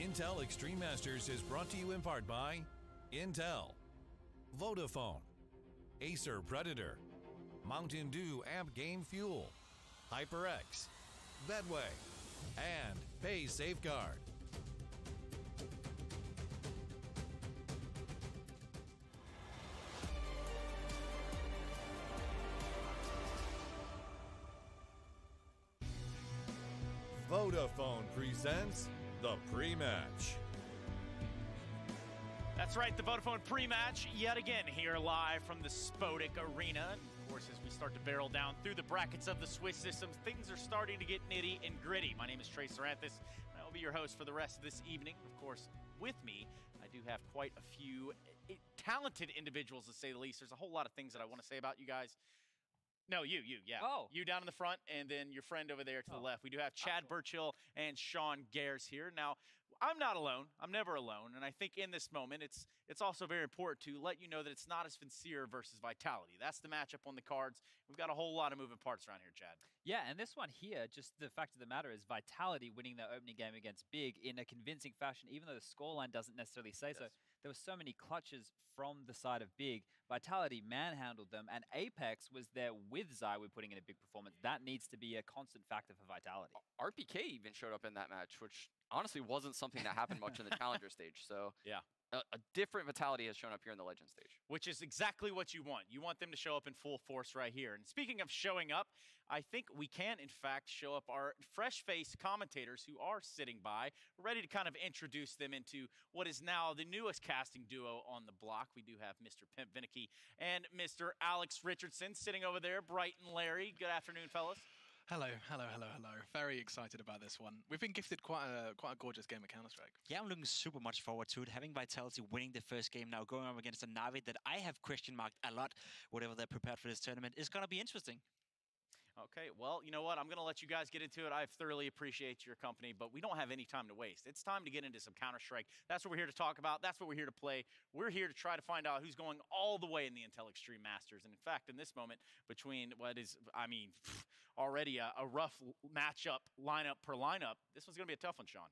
Intel Extreme Masters is brought to you in part by Intel, Vodafone, Acer Predator, Mountain Dew Amp Game Fuel, HyperX, Bedway, and Pay Safeguard. Vodafone presents the pre-match. That's right, the Vodafone pre-match yet again here live from the Spodek Arena. And of course, as we start to barrel down through the brackets of the Swiss systems, things are starting to get nitty and gritty. My name is Trey Saranthus, and I will be your host for the rest of this evening. Of course, with me, I do have quite a few talented individuals, to say the least. There's a whole lot of things that I want to say about you guys. No, you, yeah. Oh. You down in the front, and then your friend over there to the left. We do have Chad Burchill and Sean Gares here. Now, I'm not alone. I'm never alone. And I think in this moment, it's also very important to let you know that it's not as Sincere versus Vitality. That's the matchup on the cards. We've got a whole lot of moving parts around here, Chad. Yeah, and this one here, just the fact of the matter is Vitality winning their opening game against Big in a convincing fashion, even though the scoreline doesn't necessarily say so. There were so many clutches from the side of Big. Vitality manhandled them, and Apex was there with Zai. We're putting in a big performance. That needs to be a constant factor for Vitality. RPK even showed up in that match, which honestly wasn't something that happened much in the Challenger stage. So yeah. A different Vitality has shown up here in the Legend stage. Which is exactly what you want. You want them to show up in full force right here. And speaking of showing up, I think we can, in fact, show up our fresh-faced commentators who are sitting by, ready to kind of introduce them into what is now the newest casting duo on the block. We do have Mr. Pimp Vinicky and Mr. Alex Richardson sitting over there, Bright and Larry. Good afternoon, fellas. Hello. Very excited about this one. We've been gifted quite a gorgeous game of Counter-Strike. Yeah, I'm looking super much forward to it. Having Vitality winning the first game now, going up against a NaVi that I have question marked a lot, whatever they're prepared for this tournament, is going to be interesting. Okay, well, you know what? I'm going to let you guys get into it. I thoroughly appreciate your company, but we don't have any time to waste. It's time to get into some Counter-Strike. That's what we're here to talk about. That's what we're here to play. We're here to try to find out who's going all the way in the Intel Extreme Masters. And in fact, in this moment, between what is, I mean, already a rough matchup lineup per lineup, this one's going to be a tough one, Sean.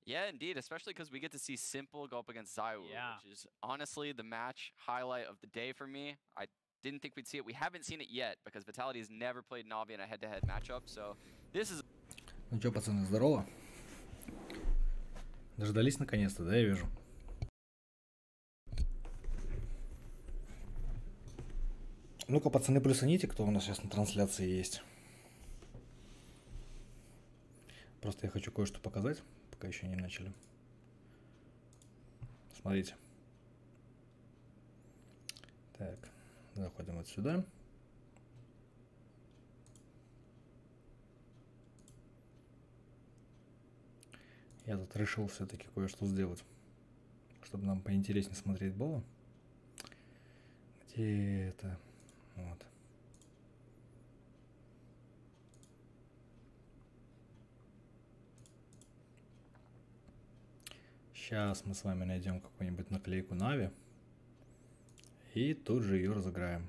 Yeah, indeed, especially because we get to see Simple go up against Zaiwu, which is honestly the match highlight of the day for me. I didn't think we'd see it. We haven't seen it yet because Vitality has never played NaVi in a head-to-head matchup, so this is... Ну чё, пацаны, здорово. Дождались наконец-то, да, я вижу. Ну-ка, пацаны, плюсаните, кто у нас сейчас на трансляции есть. Просто я хочу кое-что показать, пока еще не начали. Смотрите. Так, заходим вот сюда. Я тут решил все-таки кое-что сделать, чтобы нам поинтереснее смотреть было. Где это? Вот. Сейчас мы с вами найдем какую-нибудь наклейку NaVi и тут же ее разыграем.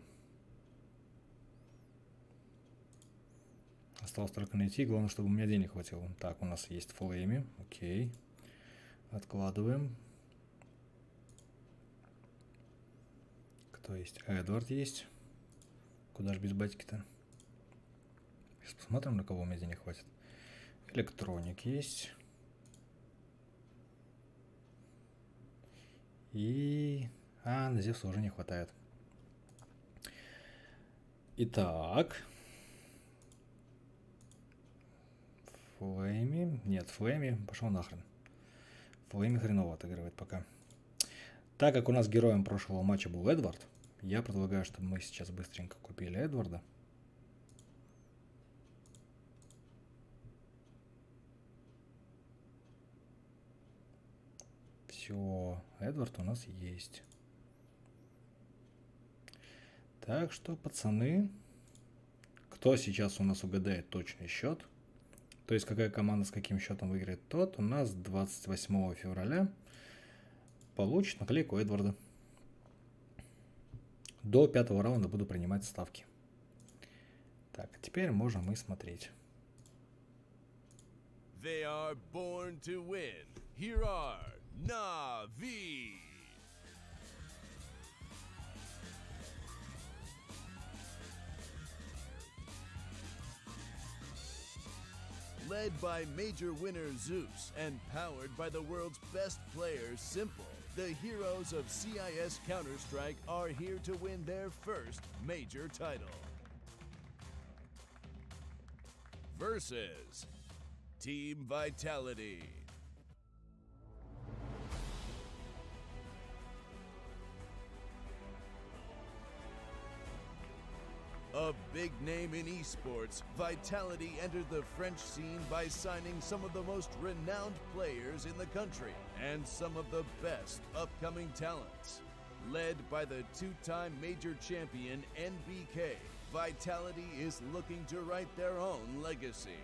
Осталось только найти, главное, чтобы у меня денег хватило. Так, у нас есть флейми, окей. Откладываем. Кто есть? Эдвард есть. Куда же без батьки-то? Сейчас посмотрим, на кого у меня денег хватит. Электроник есть. И... на Зевса уже не хватает. Итак. Флейми. Нет, Флейми. Пошел нахрен. Флейми хреново отыгрывает пока. Так как у нас героем прошлого матча был Эдвард, я предлагаю, чтобы мы сейчас быстренько купили Эдварда. Все, Эдвард у нас есть. Так что, пацаны, кто сейчас у нас угадает точный счет, то есть какая команда с каким счетом выиграет, тот у нас 28 февраля получит наклейку Эдварда. До 5-го раунда буду принимать ставки. Так, теперь можем и смотреть. They are born to win. here are NaVi. Led by major winner Zeus and powered by the world's best player, Simple, the heroes of CIS Counter-Strike are here to win their first major title. Versus Team Vitality. A big name in esports, Vitality entered the French scene by signing some of the most renowned players in the country and some of the best upcoming talents. Led by the two-time major champion NBK, Vitality is looking to write their own legacy.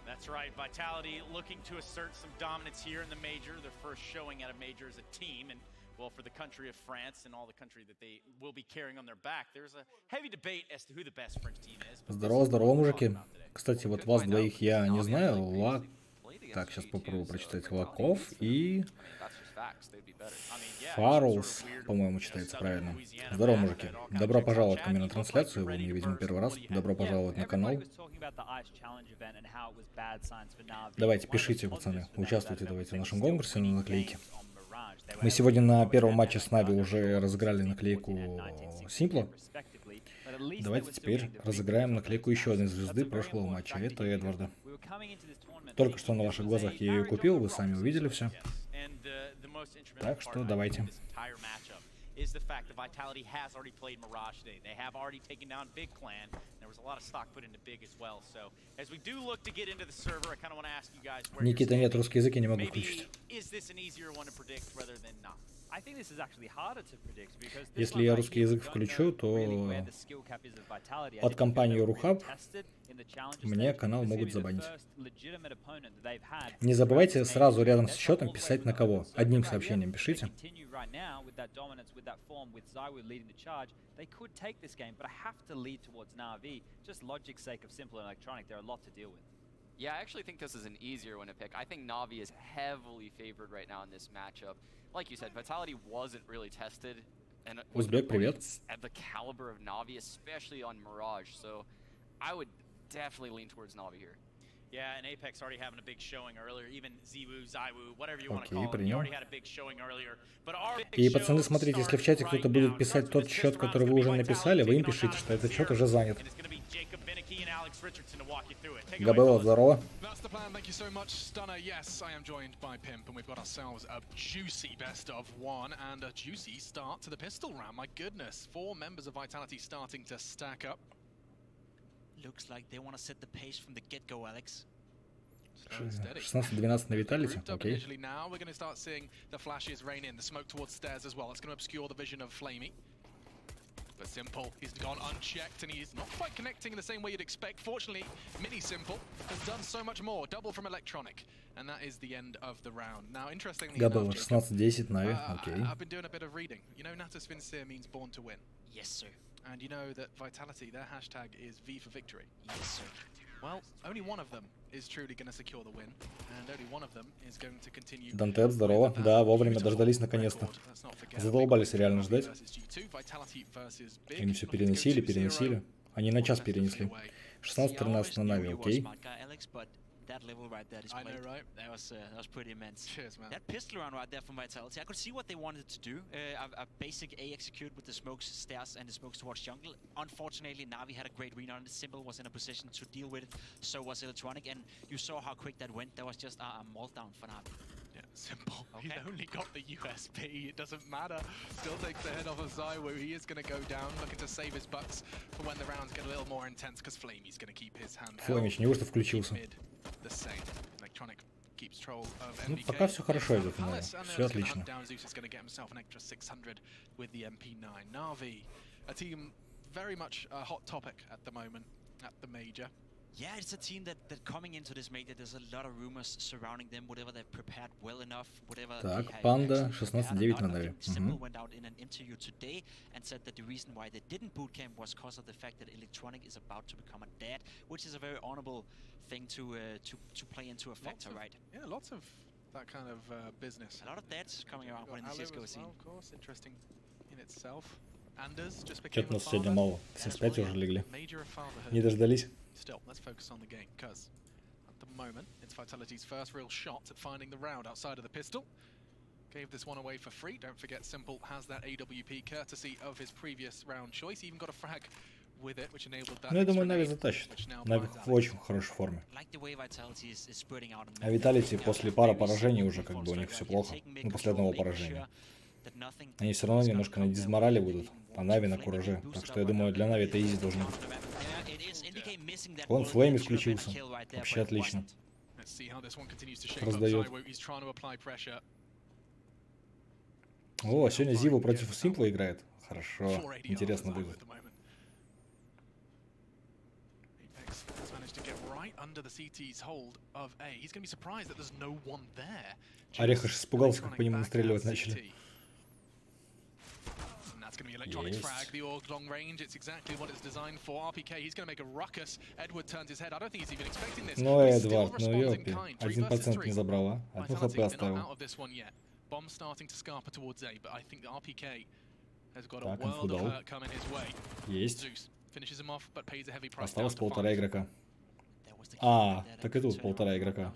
That's right, Vitality looking to assert some dominance here in the major, their first showing at a major as a team, and well, for the country of France and all the country that they will be carrying on their back, there's a heavy debate as to who the best French team is. Здорово, здорово, мужики. Кстати, вот вас двоих я не знаю. Так, сейчас попробую прочитать. Лаков и Фарлс, по-моему, читается правильно. Здорово, мужики. Добро пожаловать ко мне на трансляцию. Вы мне, видимо, первый раз. Добро пожаловать на канал. Давайте, пишите, пацаны. Участвуйте, давайте в нашем конкурсе на наклейки. Мы сегодня на первом матче с NaVi уже разыграли наклейку Симпла. Давайте теперь разыграем наклейку еще одной звезды прошлого матча. Это Эдварда. Только что на ваших глазах я ее купил, вы сами увидели все. Так что давайте. Is the fact that Vitality has already played Mirage today. They have already taken down Big Clan. There was a lot of stock put into Big as well. So as we do look to get into the server, I kind of want to ask you guys where Никита, нет, русский язык я не могу maybe включить. is this an easier one to predict rather than not? Если я русский язык включу, то от компании Рухаб мне канал могут забанить. Не забывайте сразу рядом с счетом писать на кого. Одним сообщением пишите. Yeah, I actually think this is an easier one to pick. I think NaVi is heavily favored right now in this matchup. Like you said, Vitality wasn't really tested and Узбек, привет. At the caliber of NaVi, especially on Mirage. So I would definitely lean towards NaVi here. Yeah, and Apex already having a big showing earlier. Even Ziwu, Zaiwu, whatever you want to call him, he already had a big showing earlier. But our И, пацаны, смотрите, если в чате кто-то будет писать тот счет, который вы уже написали, вы им пишите, что этот счет уже занят. Габелла, здорово. That's the plan. Thank you so much, Stunner. Yes, I am joined by Pimp, and we've got ourselves a juicy best of one and a juicy start to the pistol round. My goodness, 4 members of Vitality starting to stack up. Looks like they want to set the pace from the get-go, Alex. 16-12 на Vitality. Окей. Now we're going to start seeing the flashes rain in, the smoke towards stairs as well. It's going to obscure the vision of Flamey. But Simple, he's gone unchecked and he's not quite connecting in the same way you'd expect. Fortunately, Mini Simple has done so much more. Double from Electronic. And that is the end of the round. Now, interestingly Габелла, enough, 16-10 NaVi. Окей. I've been doing a bit of reading. You know, Natus Vincere means born to win. Yes, sir. And you know that Vitality, their hashtag is V for victory. Yes, sir. Well, only one of them is truly going to secure the win, and only one of them is going to continue. Дантеп, здорово. Да, вовремя дождались наконец-то. Задолбались реально ждать. Они все переносили. Они на час перенесли. 16-13 на NaVi, окей. That level right there displayed. I know, right? That was pretty immense. Cheers, man. That pistol round right there from Vitality, I could see what they wanted to do. A basic A execute with the smokes stairs and the smokes towards jungle. Unfortunately, NaVi had a great read on it. Simple was in a position to deal with it. So was Electronic, and you saw how quick that went. That was just a meltdown for NaVi. Yeah, Simple. Okay. He's only got the USP. It doesn't matter. Still takes the head off of Zaiwu. He is going to go down, looking to save his bucks for when the rounds get a little more intense, because Flamey's going to keep his hand held. Флэмич, неужто включился? The same. Electronic keeps control of Ну, MBK. пока все хорошо идет в NaVi. Все отлично. Zeus is going to get himself an extra 600 with the MP9. NaVi, a team very much a hot topic at the moment at the major. Yeah, it's a team that coming into this major, there's a lot of rumors surrounding them, whatever they've prepared well enough, whatever. Так, Панда 16-9 на NaVi. Simple went out in an interview today and said that the reason why they didn't bootcamp was because of the fact that Electronic is about to become a dad, which is a very honorable thing to play into a factor, right? Yeah, lots of that kind of business. A lot of dads coming around in the Csgo scene. Of course, interesting in itself. Anders just became Что-то у нас сегодня мало. Все спать уже легли. Не дождались. Still, let's focus on the game, because at the moment, it's Vitality's first real shot at finding the round outside of the pistol. Gave this one away for free. Don't forget, Simple has that AWP courtesy of his previous round choice. Even got a frag with it, which enabled that. Ну, я думаю, NaVi затащит. NaVi в очень хорошей форме. А Vitality после пары поражений уже как бы у них все плохо. Ну, после одного поражения. Они все равно немножко на дизморале будут, а NaVi на кураже. Так что я думаю, для NaVi это изи должно быть. Он Флейм исключился. Вообще отлично. Раздает. О, сегодня Зиву против Симпла играет. Хорошо. Интересно будет. Орехаш испугался, как по нему настреливать начали. That's going to be electronic frag, the org long range. It's exactly what it's designed for. RPK, he's going to make a ruckus. Edward turns his head. I don't think he's even expecting this. Ну, Эдвард, ну ёпи. 1% не забрал, а? Одну хп оставил. Bomb starting to scarper towards A, but I think the RPK has got a Так, world инфу of дал. hurt coming his way. Есть. Finishes him off, but pays a heavy price. Осталось полтора игрока. А, так и тут полтора игрока.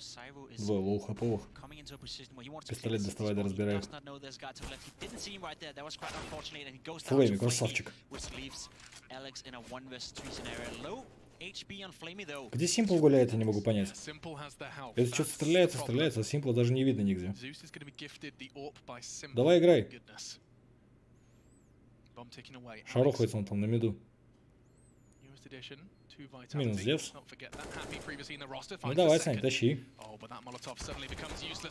Двое лоу-хаповых. Пистолет доставай, да разбирай. Флейми, красавчик. Где Симпл гуляет, я не могу понять. Это что-то стреляется, а Симпла даже не видно нигде. Давай играй. Шарохается он там на миду. Минус Зевс. Ну давай, Сань, тащи.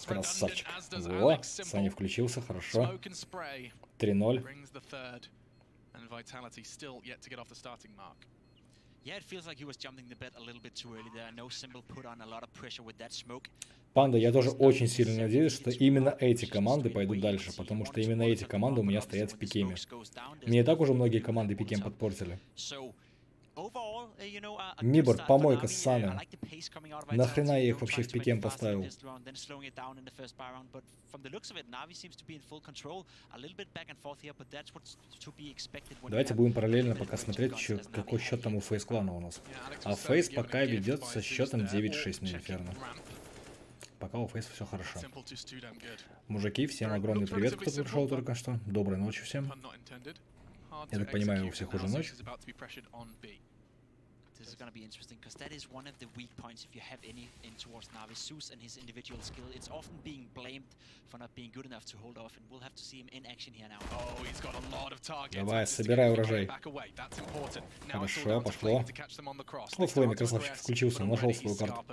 Красавчик. Во, Саня включился, хорошо. 3-0. Панда, я тоже очень сильно надеюсь, что именно эти команды пойдут дальше, потому что именно эти команды у меня стоят в пикеме. Мне и так уже многие команды пикем подпортили. Мибор, помойка, ссаная. Нахрена я их вообще в пикем поставил? Давайте будем параллельно пока смотреть, еще, какой счет там у Фейс клана у нас. А Фейс пока ведет со счетом 9-6 на Инферно. Пока у Фейс все хорошо. Мужики, всем огромный привет, кто пришел только что. Доброй ночи всем. Я так понимаю, у всех уже ночь. This is going to be interesting because that is one of the weak points if you have any in towards NaVi. Zeus and his individual skill, it's often being blamed for not being good enough to hold off, and we'll have to see him in action here now. Oh, he's got a lot of targets. Давай, собирай урожай. Хорошо, пошло. Вот Флейми, красавчик, включился, нашел свою карту.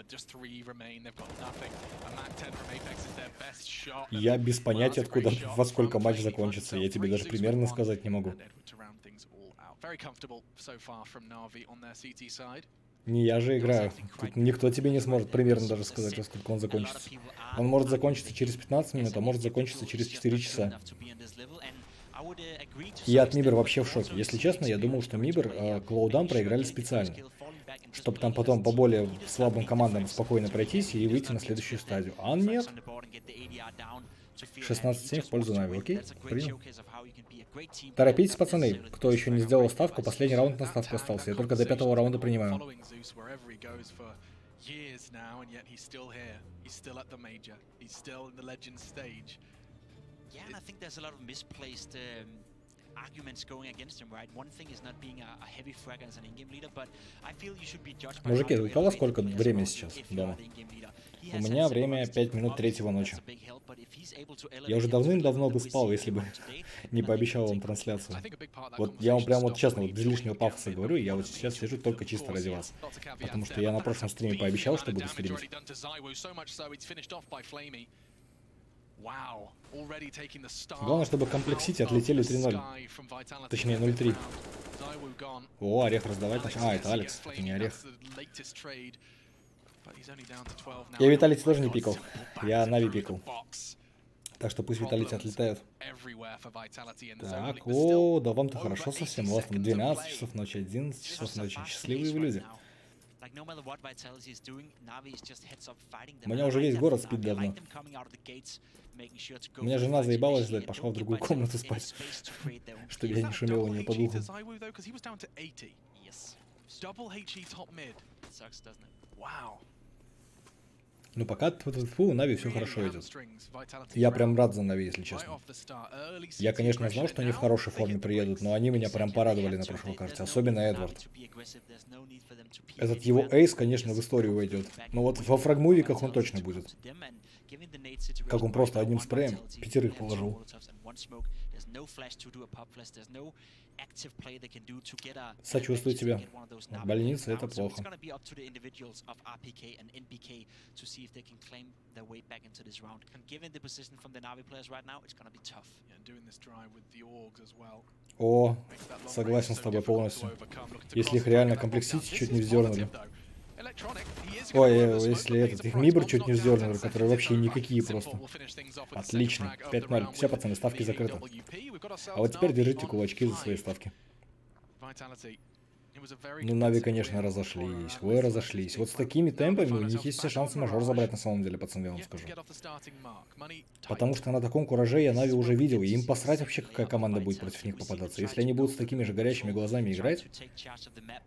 Я без понятия, откуда, во сколько матч закончится. Я тебе даже примерно сказать не могу. Не я же играю. Тут никто тебе не сможет примерно даже сказать, во сколько он закончится. Он может закончиться через 15 минут, а может закончиться через 4 часа. Я от Мибер вообще в шоке. Если честно, я думал, что Мибер Клоудам проиграли специально, чтобы там потом по более слабым командам спокойно пройтись и выйти на следующую стадию. А нет. 16-7 в пользу NaVi. Окей, принял. Торопитесь, пацаны. Кто еще не сделал ставку, последний раунд на ставку остался. Я только до 5-го раунда принимаю. Мужики, у кого сколько времени сейчас дома? У меня время 5 минут 3-го ночи. Я уже давным-давно бы спал, если бы не пообещал вам трансляцию. Вот я вам прям вот честно, вот без лишнего пафоса говорю, я вот сейчас сижу только чисто ради вас. Потому что я на прошлом стриме пообещал, что буду стримить. Главное, чтобы Комплекс Сити отлетели 3-0. Точнее, 0-3. О, орех раздавать начал. А, это Алекс, это не орех. Я Виталити тоже не пикал. Я NaVi пикал. Так что пусть Виталити отлетают. Так, о, да вам-то хорошо совсем. У вас там 12 часов ночи, 11 часов ночи. Счастливые вы люди. У меня уже весь город спит давно. У меня жена заебалась ждать, пошла в другую комнату спать, чтобы я не шумел у нее под ухом. Ну пока у NaVi все хорошо идет. Я прям рад за NaVi, если честно. Я, конечно, знал, что они в хорошей форме приедут, но они меня прям порадовали на прошлой карте, особенно Эдвард. Этот его эйс, конечно, в историю войдет. Но вот во фрагмувиках он точно будет. Как он просто одним спреем 5 положил. Сочувствую тебя. Больница — это плохо. О, согласен с тобой полностью. Если их реально комплексити чуть не вздернули. Ой, если этот, их Мибр чуть не вздернули, которые вообще никакие просто. Отлично. 5-0. Все, пацаны, ставки закрыты. А вот теперь держите кулачки за свои ставки. Ну, NaVi, конечно, разошлись. Вы разошлись. Вот с такими темпами у них есть все шансы мажор забрать на самом деле, пацаны, я вам скажу. Потому что на таком кураже я NaVi уже видел, и им посрать вообще, какая команда будет против них попадаться. Если они будут с такими же горячими глазами играть,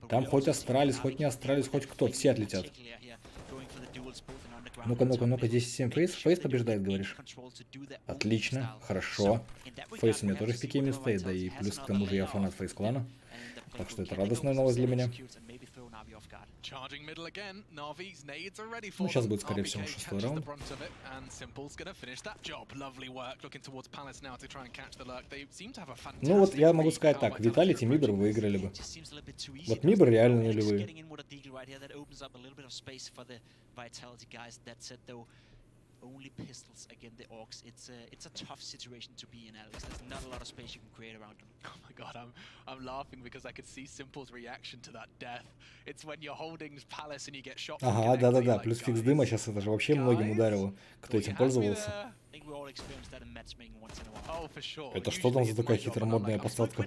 там хоть Астралис, хоть не Астралис, хоть кто, все отлетят. Ну-ка, ну-ка, ну-ка, 10-7 Фейс. Фейс побеждает, говоришь? Отлично, хорошо. Фейс у меня тоже в пике не стоит, да и плюс к тому же я фанат Фейс клана. Так что это радостная новость для меня. Ну, сейчас будет, скорее всего, 6-й раунд. Ну, вот я могу сказать так. Виталити, Мибр выиграли бы. Вот Мибр реально нулевые. Only pistols against the orcs. It's a tough situation to be in, Alex. There's not a lot of space you can create around them. Oh my god, I'm laughing because I could see Simple's reaction to that death. It's when you're holding Palace and you get shot. Ага, да-да-да, плюс фикс дыма сейчас это же вообще многим ударило, кто этим пользовался. Это что там за такая хитромодная посадка?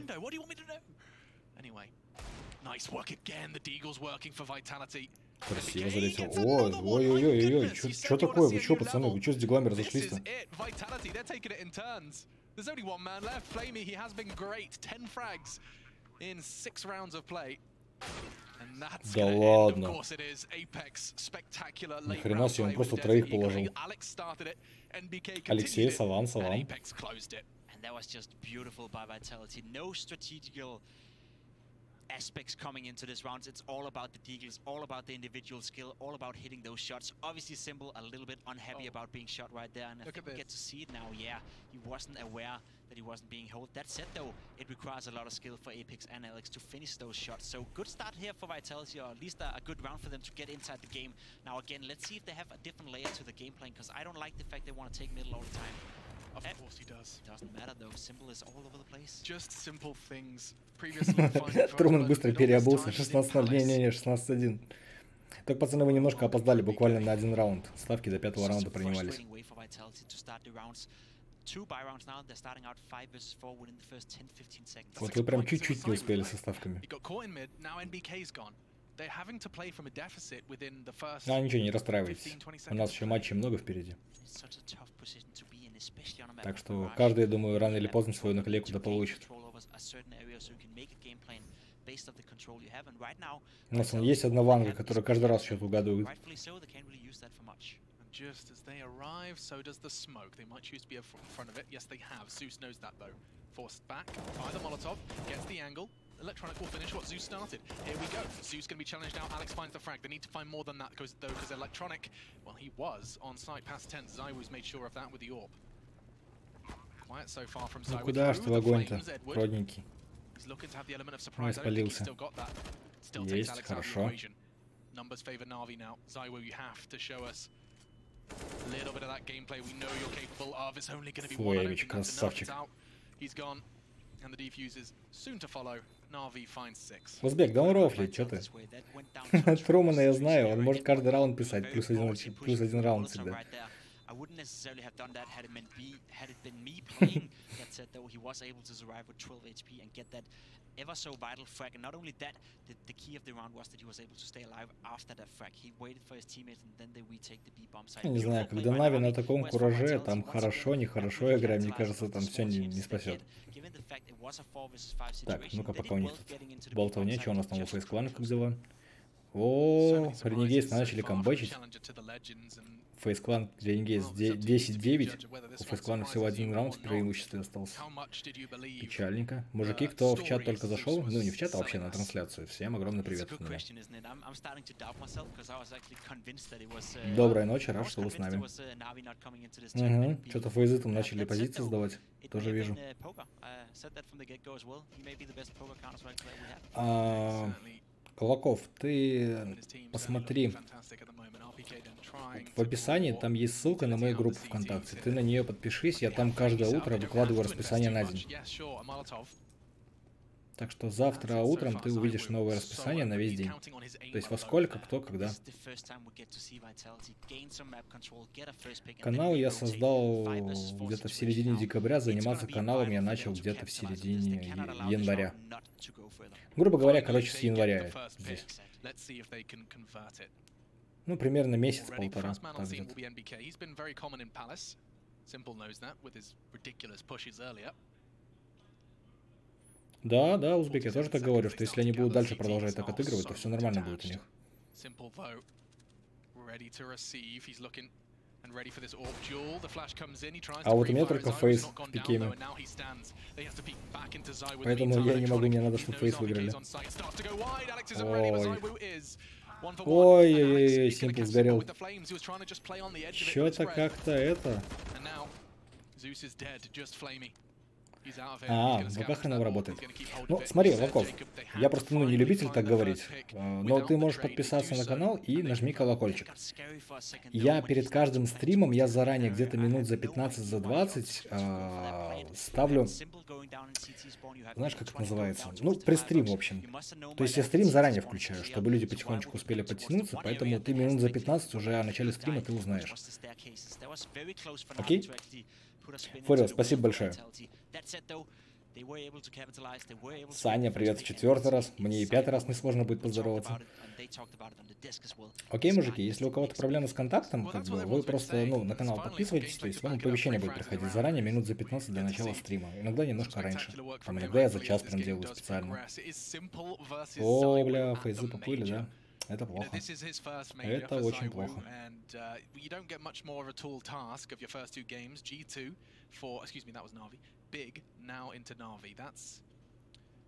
Красиво залетел. Ой-ой-ой-ой, что такое? Вы что, пацаны, вы что с диглами разошлись-то? Да ладно. Ни хрена себе, он просто троих положил. Алексей, Саван. Aspects coming into this round. It's all about the deagles, all about the individual skill, all about hitting those shots. Obviously, Simple a little bit unhappy about being shot right there, and I think we get to see it now. Yeah, he wasn't aware that he wasn't being held. That said, though, it requires a lot of skill for Apex and Alex to finish those shots. So good start here for Vitality, or at least a good round for them to get inside the game. Now again, let's see if they have a different layer to the game plan, because I don't like the fact they want to take middle all the time. Of course he does. Doesn't matter though. Simple is all over the place. Just simple things. Previously, Труман быстро переобулся. 16-0. Не-не-не, 16-1. Так, пацаны, вы немножко опоздали, буквально на один раунд. Ставки до 5-го раунда принимались. Вот вы прям чуть-чуть не успели со ставками. А, ничего, не расстраивайтесь. У нас еще матчей много впереди. Так что каждый, я думаю, рано или поздно свою наклейку да получит. У нас есть одна ванга, которая каждый раз что-то угадывает. Just as they arrive, so does the smoke. They might choose to be in front of it. Yes, they have. Zeus knows that, though. Forced back by the Molotov. Gets the angle. Electronic will finish what Zeus started. Here we go. Zeus going to be challenged now. Alex finds the frag. They need to find more than that, because Electronic, well, he was on site past 10. Zywo's made sure of that with the AWP. Quiet so far from Zywo. Куда ж ты в огонь-то, родненький? Ну, испалился. Есть, хорошо. Numbers favor NaVi now. Zywo, you have to show us a little bit of that gameplay we know you're capable of. It's only going to be one. Красавчик. He's gone, and the defuse is soon to follow. Узбек, да он рофлит, что ты? Трумана я знаю, он может каждый раунд писать, плюс один раунд всегда. I wouldn't necessarily have done that had it been me playing that set, though. He was able to survive with 12 HP and get that ever so vital frag. And not only that, the key of the round was that he was able to stay alive after that frag. He waited for his teammates and then they retake the B bomb site. Не знаю, когда Нави на таком кураже, там хорошо, нехорошо играем, мне кажется, там все не спасет. Так, ну-ка, пока у них тут болтовня, что у нас там у фейс-клана, как дела? О, Ренегейс начали камбэчить. Фейс-клан Ренегейс 10-9. У фейс-клана всего один раунд в преимуществе остался. Печальненько. Мужики, кто в чат только зашел, ну не в чат, а вообще на трансляцию, всем огромный привет от меня. Доброй ночи, рад, что вы с нами. Угу. Что-то фейзы там начали позиции сдавать, тоже вижу. Колоков, ты посмотри, в описании там есть ссылка на мою группу ВКонтакте. Ты на нее подпишись, я там каждое утро выкладываю расписание на день. Так что завтра утром ты увидишь новое расписание на весь день. То есть во сколько, кто, когда. Канал я создал где-то в середине декабря, заниматься каналом я начал где-то в середине января. Грубо говоря, короче, с января здесь. Ну, примерно месяц-полтора. Да, да, узбеки, я тоже так говорю, что если они будут дальше продолжать так отыгрывать, то все нормально будет у них. А вот у меня только фейс в пикеме. Поэтому я не могу, мне надо, чтобы фейс выиграли. Ой. Ой, Симпл сгорел. Чё-то как-то это... в ВК хреново работает. Ну, смотри, Лаков, я просто, не любитель так говорить, но ты можешь подписаться на канал и нажми колокольчик. Я перед каждым стримом, я заранее где-то минут за 15, за 20 ставлю, знаешь, как это называется? Ну, престрим, в общем. То есть я стрим заранее включаю, чтобы люди потихонечку успели подтянуться, поэтому ты минут за 15 уже о начале стрима ты узнаешь. Окей? Форио, спасибо большое. Саня, привет в 4-й раз. Мне и 5-й раз несложно будет поздороваться. Окей, мужики, если у кого-то проблемы с контактом, как бы, вы просто, на канал подписывайтесь, то есть вам оповещение будет приходить заранее, минут за 15 до начала стрима. Иногда немножко раньше. Там иногда я за час прям делаю специально. О, бля, фейзы поплыли, да? Это плохо. Это очень плохо. Big now into NaVi. That's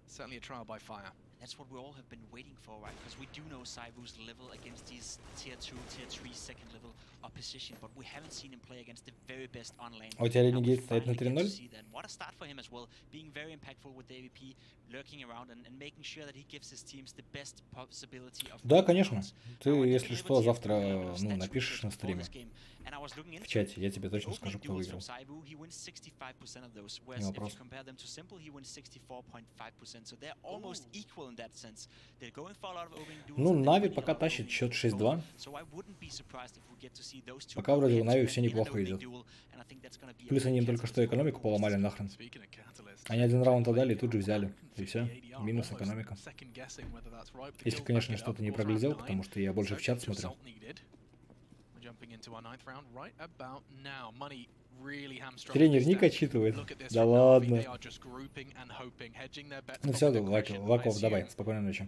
certainly a trial by fire. That's what we all have been waiting for, right? Because we do know Saibu's level against these tier 2, tier 3, second level opposition, but we haven't seen him play against the very best on lane. А у тебя Ренегейт стоит на 3-0? What a start for him as well, being very impactful with the AVP, lurking around and making sure that he gives his teams the best possibility of. Да, конечно. Ты, если что, завтра, напишешь на стриме. В чате, я тебе точно скажу, кто выиграл. Не вопрос. Ну, Нави пока тащит счет 6-2. Пока вроде у Нави все неплохо идет. Плюс они им только что экономику поломали нахрен. Они один раунд отдали и тут же взяли. И все. Минус экономика. Если, конечно, что-то не проглядел, потому что я больше в чат смотрел. Тренер Ник отчитывает. Да ладно. Ну все, Лаков, давай, спокойной ночи.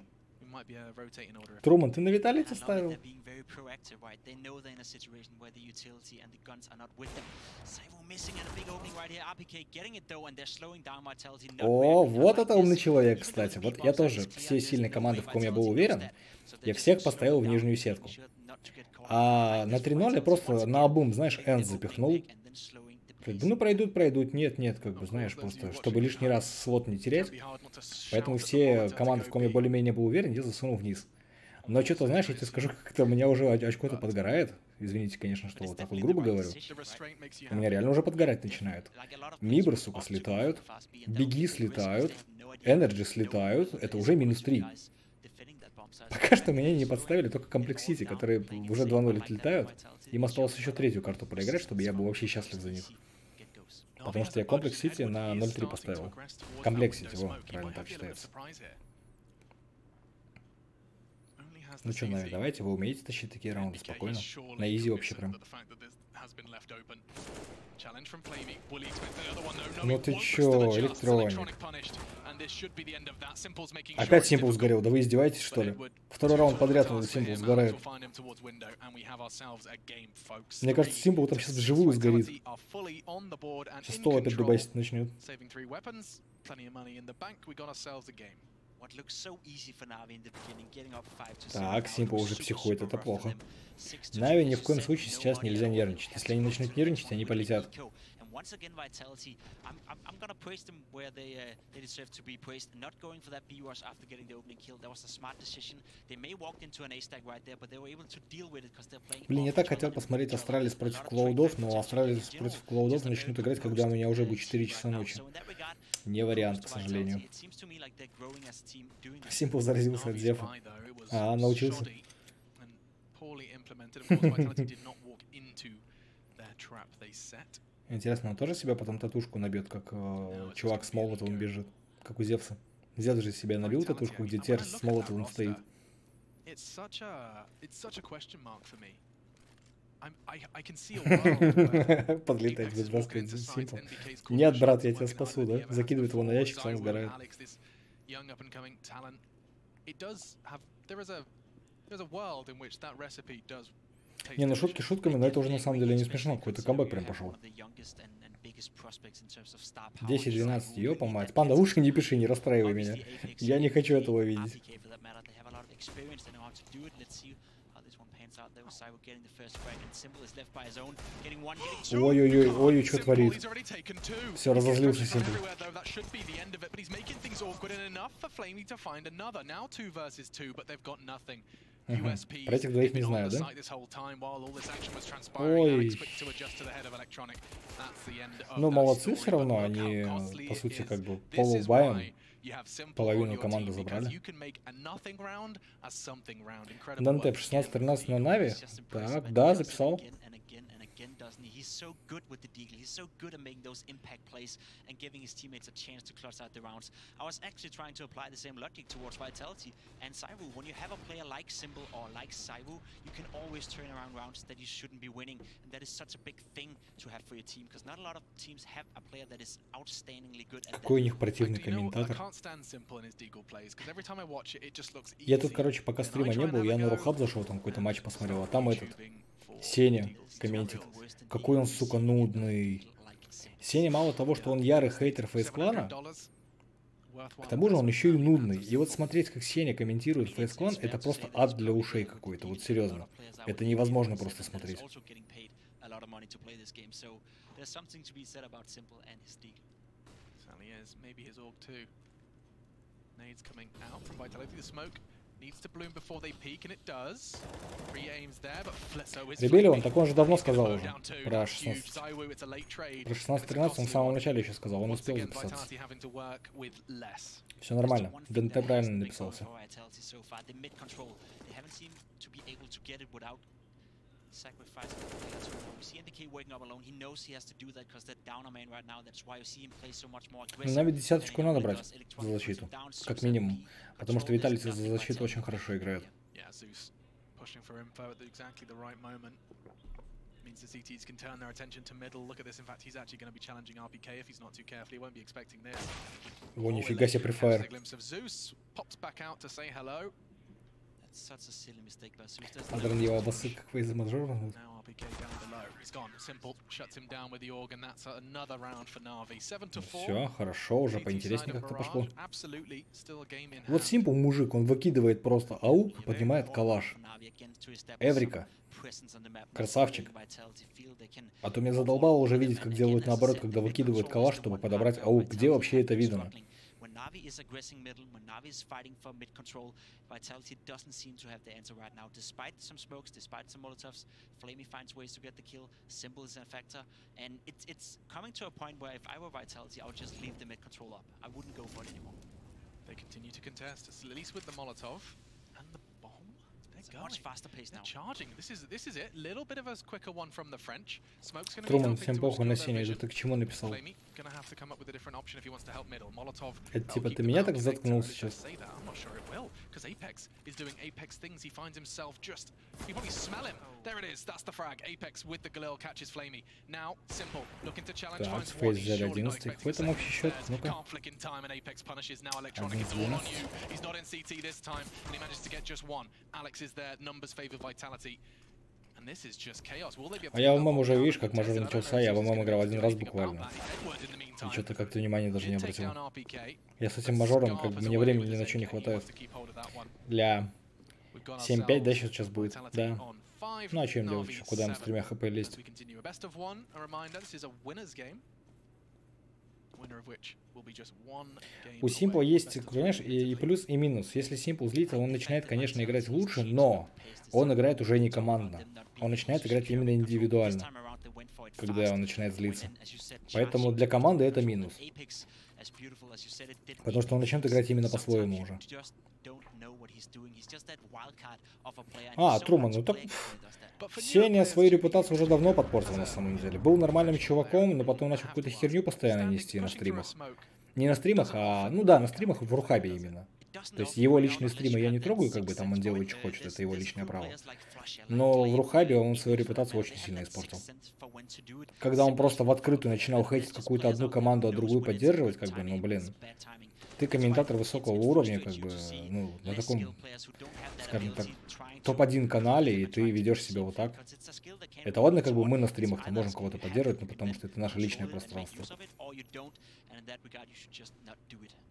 Труман, ты на Виталите ставил? О, вот это умный человек, кстати. Вот я тоже, все сильные команды, в ком я был уверен, я всех поставил в нижнюю сетку. А на 3-0 я просто наобум, знаешь, энд запихнул. Ну, пройдут, нет, как бы, знаешь, просто, чтобы лишний раз слот не терять. Поэтому все команды, в ком я более-менее был уверен, я засунул вниз. Но что-то, знаешь, я тебе скажу, как-то у меня уже очко-то подгорает. Извините, конечно, что вот так вот грубо говорю. У меня реально уже подгорать начинает. Мибры, сука, слетают. Беги слетают. Энерджи слетают. Это уже -3. Пока что меня не подставили только Комплексити, которые уже 2-0 отлетают. Им осталось еще третью карту проиграть, чтобы я был вообще счастлив за них. Потому что я Комплексити на 0-3 поставил. Комплексити, во, правильно так считается. Ну что, Нави, давайте, вы умеете тащить такие раунды спокойно. На изи вообще прям. Ну ты чё, электроник. Опять Симпл сгорел, да вы издеваетесь, что ли? Второй раунд подряд Симпл сгорает. Мне кажется, Симпл там сейчас вживую сгорит. Сейчас стол опять дубасить начнет. Так, Симпл уже психует, это плохо. Нави ни в коем случае сейчас нельзя нервничать. Если они начнут нервничать, они полетят. Once again, Vitality, I'm gonna praise them where they deserve to be praised. Not going for that B rush after getting the opening kill. That was a smart decision. They may walk into an A stack right there, but they were able to deal with it because they're playing. Блин, я так хотел посмотреть Астралис против Клаудов, но Астралис против Клаудов начнут играть, когда у меня уже будет 4 часа ночи. Не вариант, к сожалению. Симпл заразился от Зефа. А, научился. Интересно, он тоже себя потом татушку набьет, как чувак с Молотовым бежит, как у Зевса. Зевс же себе набил татушку, где Терс с Молотовым стоит. Подлетает без баска Симпл. Нет, брат, я тебя спасу, да? Закидывает его на ящик, сам сгорает. Не, ну шутки шутками, но это уже на самом деле не смешно. Какой-то камбэк прям пошел. 10-12, ёпа мать. Панда, уши не пиши, не расстраивай меня. Я не хочу этого видеть. Ой-ой-ой, ой, что творит? Все, разозлился Симпл. Про этих двоих не знаю, да? Ой. Ну, молодцы все равно, они, по сути, как бы полубаем. Половину команды забрали. Дантеп 16-13 на Нави. Так, да, записал. He's so good with the deagle. He's so good at making those impact plays and giving his teammates a chance to clutch out the rounds. I was actually trying to apply the same logic towards Vitality and Csgo. When you have a player like Symbol or like Csgo, you can always turn around rounds that you shouldn't be winning, and that is such a big thing to have for your team because not a lot of teams have a player that is outstandingly good at that. Какой у них противный комментатор. Я тут, короче, пока стрима не был, я на Рухаб зашел, там какой-то матч посмотрел, а там этот Сеня комментит. Какой он, сука, нудный. Сеня мало того, что он ярый хейтер фейс-клана, к тому же он еще и нудный. И вот смотреть, как Сеня комментирует фейс-клан, это просто ад для ушей какой-то, вот серьезно. Это невозможно просто смотреть. Ребелион, так он же давно сказал уже про 16. Про 16-13 он в самом начале еще сказал, он успел записаться. Все нормально, ДНТ правильно написался. Ну, Нави десяточку надо брать за защиту, как минимум. Потому что Виталий за защиту очень хорошо играет. О, нифига себе префайр. Адрен его обоссыт, как фейс-мажор. Все, хорошо, уже поинтереснее как-то пошло. Вот Симпл мужик, он выкидывает просто аук и поднимает калаш. Эврика. Красавчик. А то меня задолбало уже видеть, как делают наоборот, когда выкидывают калаш, чтобы подобрать аук. Где вообще это видно? When NaVi is aggressing middle, when NaVi is fighting for mid control, Vitality doesn't seem to have the answer right now. Despite some smokes, despite some molotovs, Flamey finds ways to get the kill. Simple is a factor, and it's coming to a point where if I were Vitality, I would just leave the mid control up. I wouldn't go for it anymore. They continue to contest, at least with the Molotov and the bomb. It's a much faster pace now. Charging. This is it. Little bit of a quicker one from the French. Smoke's going to Труман, всем похуй на синий. Это ты к чему написал? Gonna have to come up with a different option if he wants to help middle. Molotov. Это типа ты меня так заткнул сейчас? I'm not sure it will, because Apex is doing Apex things. He finds himself just. You probably smell him. There it is. That's the frag. Apex with the Galil catches Flamey. Now Simple looking to challenge. Так, Фейс взяли 11. Какой там общий счет? Ну-ка. 1-2. He's not in CT this time, and he manages to get just one. Alex is there. Numbers favor Vitality. А я в ММ уже, видишь, как мажор начался, я в ММ играл один раз буквально. И что-то как-то внимания даже не обратил. Я с этим мажором, как бы мне времени ни на что не хватает. Для 7-5, да, сейчас будет? Да. Ну а что им делать? Куда им с 3 хп лезть? У Simple есть, понимаешь, и плюс, и минус. Если Simple злится, он начинает, конечно, играть лучше, но он играет уже не командно. Он начинает играть именно индивидуально, когда он начинает злиться. Поэтому для команды это минус. Потому что он начнет играть именно по-своему уже. А, Труман, ну так... Сеня свою репутацию уже давно подпортил на самом деле. Был нормальным чуваком, но потом начал какую-то херню постоянно нести на стримах. Не на стримах, а... Ну да, на стримах в Рухабе именно. То есть его личные стримы я не трогаю, как бы там он делает, что хочет, это его личное право. Но в Рухабе он свою репутацию очень сильно испортил. Когда он просто в открытую начинал хейтить какую-то одну команду, а другую поддерживать, как бы, ну блин. Ты комментатор высокого уровня, как бы, ну, на таком, скажем так, топ-1 канале, и ты ведешь себя вот так. Это ладно, как бы мы на стримах можем кого-то поддерживать, но потому что это наше личное пространство.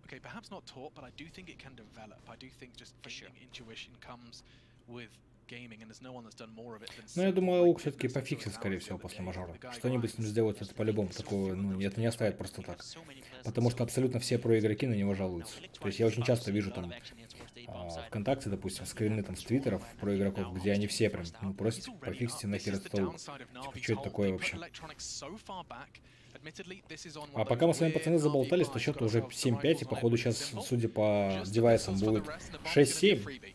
Okay, perhaps not taught, but I do think it can develop. I do think just intuition comes with gaming, and there's no one that's done more of it than. Ну, я думаю, Аук все-таки пофиксит, скорее всего, после мажора. Что-нибудь с ним сделать, это по-любому. Такое, ну, это не оставит просто так. Потому что абсолютно все проигроки на него жалуются. То есть я очень часто вижу там ВКонтакте, допустим, скрины там с твиттеров про игроков, где они все прям, ну, просят пофиксите нахер этот Аук. Типа, что это такое вообще? А пока мы с вами, пацаны, заболтались, то счет уже 7-5, и походу сейчас, судя по девайсам, будет 6-7.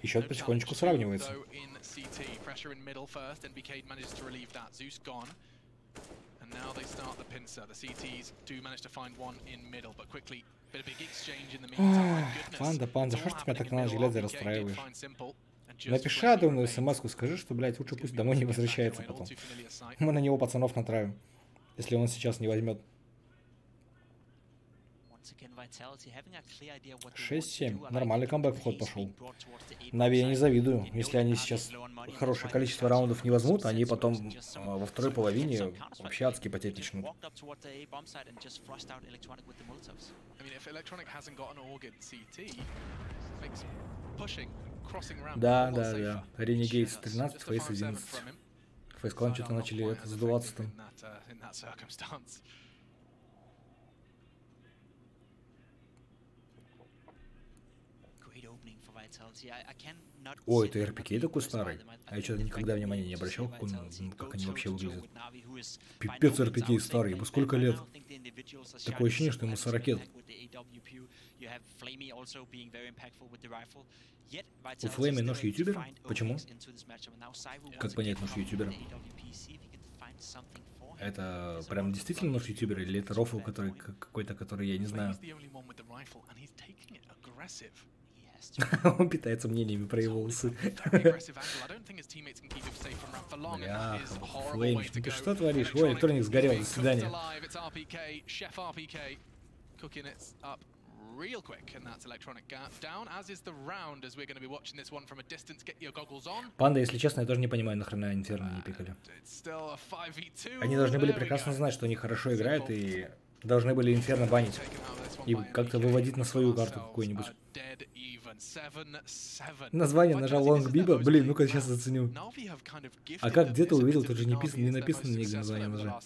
И счет потихонечку сравнивается. Панда, что ж ты меня так на наш глядя расстраиваешь? Напиши адовную смс-ку, скажи, что, блядь, лучше пусть домой не возвращается потом. Мы на него пацанов натравим, если он сейчас не возьмет. 6-7. Нормальный камбэк в ход пошел. NaVi я не завидую. Если они сейчас хорошее количество раундов не возьмут, они потом во второй половине вообще адски потеть начнут. Да. Renegades 13, Фейс 11. Фейс-клан что-то начали это сдуваться там. Ой, это РПК такой старый. А я что-то никогда внимания не обращал, как они вообще выглядят. Пипец РПК старый, ему сколько лет? Такое ощущение, что ему 40 лет. У Флейми нож ютубер? Почему? Как понять нож ютубера? Это прям действительно нож ютубер или это рофл какой-то, который я не знаю? Он питается мнениями про его усы. Бля, Флейм, ты что творишь? Ой, электроник сгорел, до свидания. Панда, если честно, я тоже не понимаю, нахрена Инферно не пикали. Они должны были прекрасно знать, что они хорошо играют, и должны были Инферно банить. И как-то выводить на свою карту какую-нибудь. Название нажал Лонг Биба. Блин, ну-ка сейчас заценю. А как где-то увидел, тут же не написано нигде название ножа.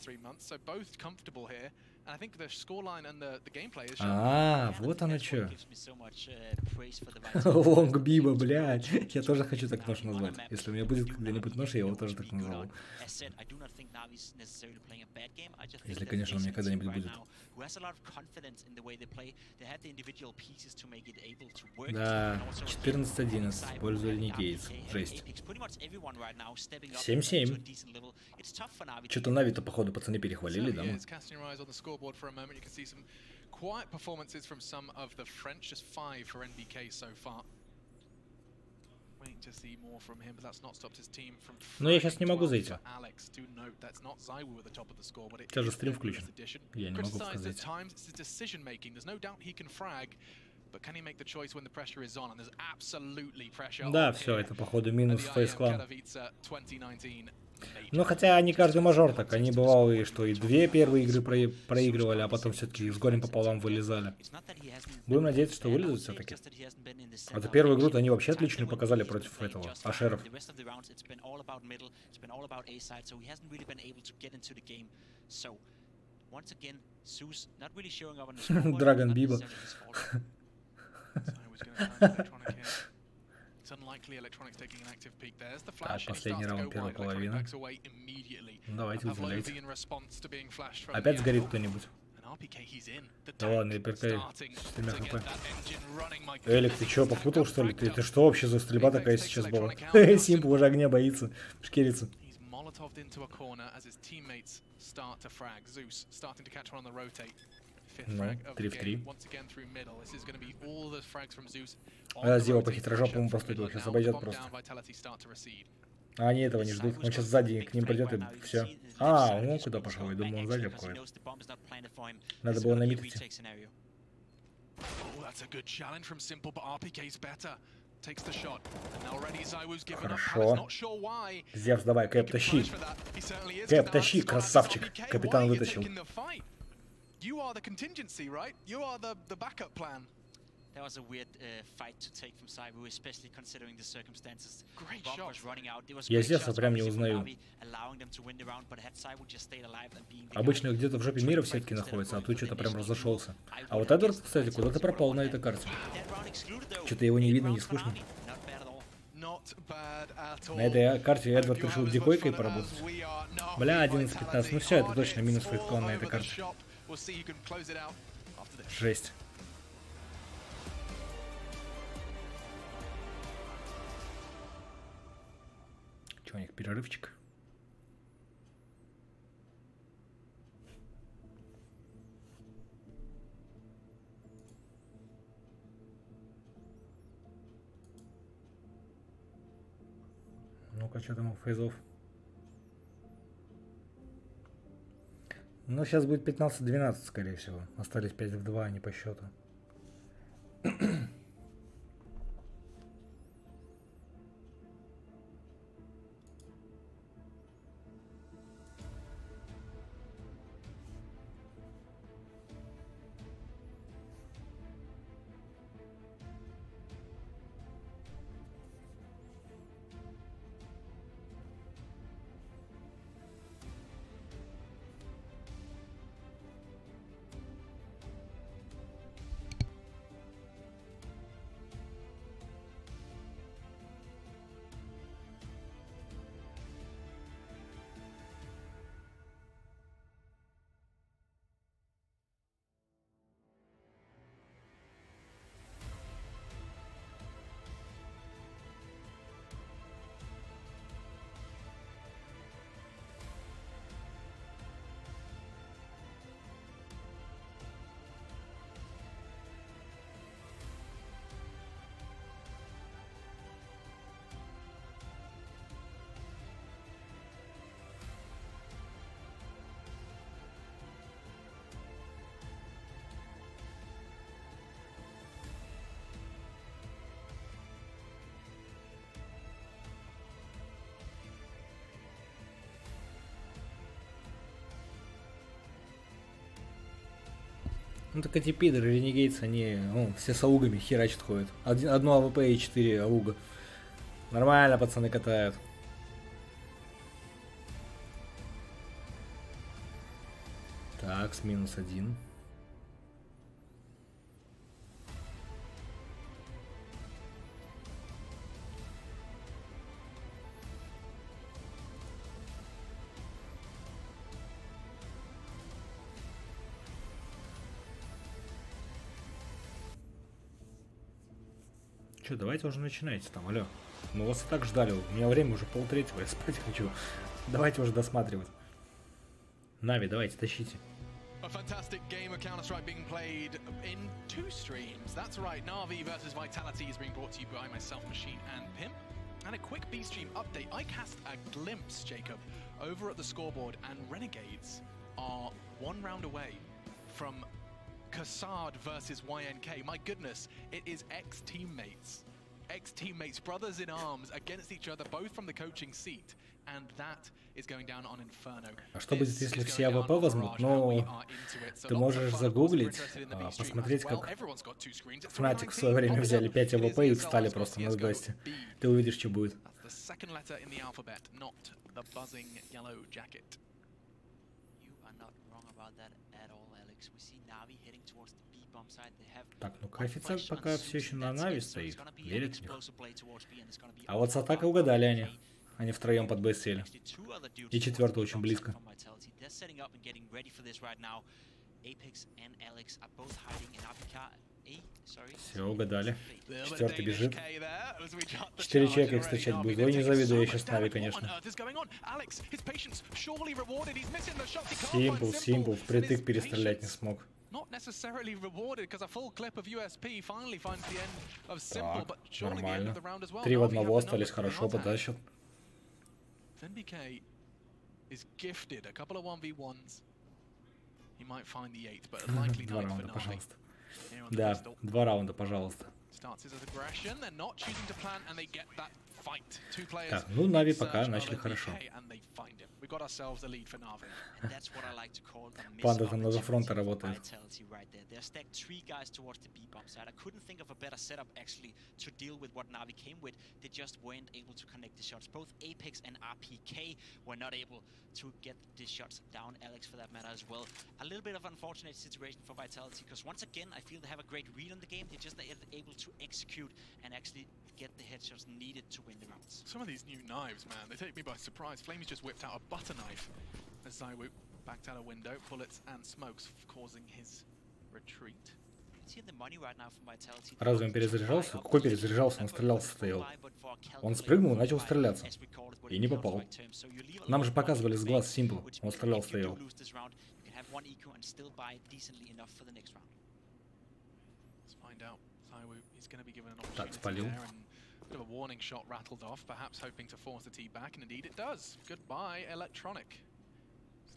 А, вот оно что. Лонг Биба, блядь. Я тоже хочу так нож назвать. Если у меня будет когда-нибудь нож, я его тоже так назову. Если, конечно, у меня когда-нибудь будет. Да, 14-11. Пользуя Нигейтс. Жесть. 7-7. Что-то Нави-то, походу, пацаны перехвалили, да? Quiet performances from some of the French, just 5 for NBK so far. Waiting to see more from him, but that's not stopped his team from. Но я сейчас не могу зайти. Сейчас же стрим включен. Я не могу сказать. Да, все, это походу минус фейс-клан. Ну, хотя не каждый мажор так. Они бывало и что и 2 первые игры проигрывали, а потом все-таки с горем пополам вылезали. Будем надеяться, что вылезут все-таки. А за первую игру они вообще отличную показали против этого Ашеров. Драгон Биба. Так, последний раунд первой половины. Давайте, вызволяйте. Опять сгорит кто-нибудь. Да ладно, я перкаю с 3 хп. Элик, ты чё, попутал что ли? Ты что вообще за стрельба такая сейчас была? Симпл уже огня боится, шкерится. Ну, 3 в 3. Зева по хитрожопому поступил, сейчас обойдет просто. А они этого не ждут. Он сейчас сзади к ним придет и все. А, он куда пошел? Я думаю, он сзади обходит. Надо было на мид идти. Хорошо. Зевс, давай, Кэп, тащи. Кэп, тащи, красавчик. Капитан вытащил. That was a weird fight to take from Csgo, especially considering the circumstances. Bomb was running out. It was Я Зевса прям не узнаю. Обычно где-то в жопе мира в сетке находится, а тут что-то прям разошелся. А вот Эдвард, кстати, куда-то пропал на этой карте. Что-то его не видно, не слышно. На этой карте Эдвард решил дикойкой поработать. Бля, 11-15. Ну все, это точно минус фейсклан на этой карте. Жесть. Что у них, перерывчик? Ну-ка, что там у фейзов? Ну, сейчас будет 15-12, скорее всего. Остались 5 в 2, а не по счету. Ну так эти пидоры, ренегейтсы, они все с аугами херачат ходят. Одно АВП и 4 ауга. Нормально пацаны катают. Так, с -1. Че, давайте уже начинайте там, алло. Мы вас и так ждали, у меня время уже 2:30, я спать хочу. Давайте уже досматривать. NaVi, давайте, тащите. A fantastic game of Counter-Strike being played in 2 streams. That's right, NaVi versus Vitality is being brought to you by myself, Machine, and Pimp. And a quick B-stream update. I cast a glimpse, Jacob, over at the scoreboard, and Renegades are 1 round away from Kassad versus YNK. My goodness, it is ex-teammates. Ex-teammates, brothers in arms, against each other, both from the coaching seat. And that is going down on Inferno. А что будет, если все АВП возьмут? Ну, ты можешь загуглить, посмотреть, как Fnatic в свое время взяли 5 АВП и встали просто на сгосте. Ты увидишь, что будет. Так, ну коэффициент пока все еще на NaVi стоит. Верит в них. А вот с атакой угадали они. Они втроем под Б сели. И 4-й очень близко. Все, угадали. 4-й бежит. 4 человека их встречать будет. Ой, не завидую я сейчас NaVi, конечно. Симпл, впритык перестрелять не смог. Так, нормально. 3 в 1 остались, хорошо, потащат. NBK is gifted a couple of 1v1s. He might find the 8th, but likely not for NaVi. Да, 2 раунда, пожалуйста. Так, ну NaVi пока начали хорошо. Панда там на фронта работает. To get these shots down, Alex, for that matter as well. A little bit of an unfortunate situation for Vitality, because once again, I feel they have a great read on the game. They're just able to execute and actually get the headshots needed to win the rounds. Some of these new knives, man, they take me by surprise. Flamey's just whipped out a butter knife as Zywoo backed out a window. Bullets and smokes causing his retreat. Разве он перезаряжался? Какой перезаряжался? Он стрелялся, стоял. Он спрыгнул и начал стреляться. И не попал. Нам же показывали с глаз Симпл. Он стрелял, стоял. Так, спалил.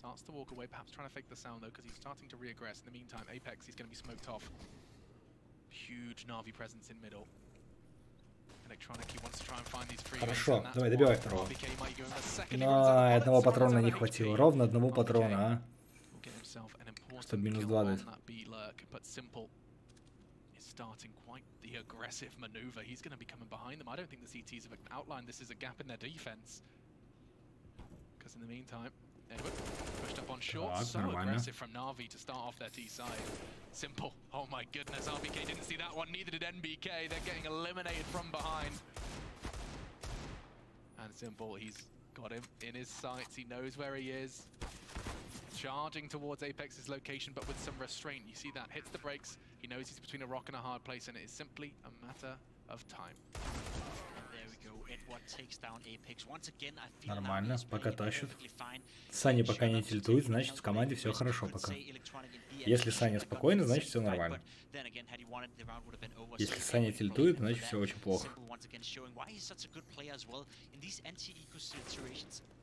Starts to walk away, perhaps trying to fake the sound though, because he's starting to reaggress. In the meantime, Apex, he's going to be smoked off. Huge NaVi presence in middle. Electronic, he wants to try and find these free. Хорошо, давай добивай второго. Но одного патрона не хватило. Ровно одного патрона, а? Чтобы минус 2 дать. Starting quite the aggressive maneuver. He's going to be coming behind them. I don't think the CTs have outlined this as a gap in their defense. Because in the meantime, Edward pushed up on short. So aggressive from NaVi to start off their T side. Simple. Oh my goodness, RBK didn't see that one. Neither did NBK. They're getting eliminated from behind. And Simple, he's got him in his sights. He knows where he is. Charging towards Apex's location, but with some restraint. You see that, hits the brakes. He knows he's between a rock and a hard place, and it is simply a matter of time. Нормально, пока тащат. Саня пока не тильтует, значит в команде все хорошо пока. Если Саня спокойно, значит все нормально. Если Саня тильтует, значит все очень плохо.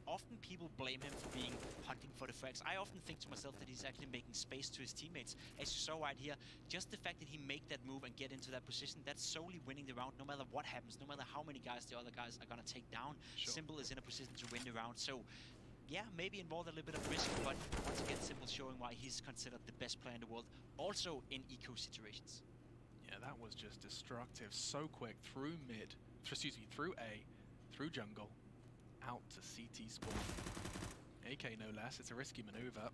Often people blame him for being hunting for the frags. I often think to myself that he's actually making space to his teammates. As you saw right here, just the fact that he make that move and get into that position, that's solely winning the round no matter what happens, no matter how many guys the other guys are going to take down. Sure. Simple is in a position to win the round. So, yeah, maybe involved a little bit of risk, but once again, Simple showing why he's considered the best player in the world, also in eco situations. Yeah, that was just destructive. So quick through mid, excuse me, through A, through jungle. Out to CT spawn. AK no less, it's a risky maneuver.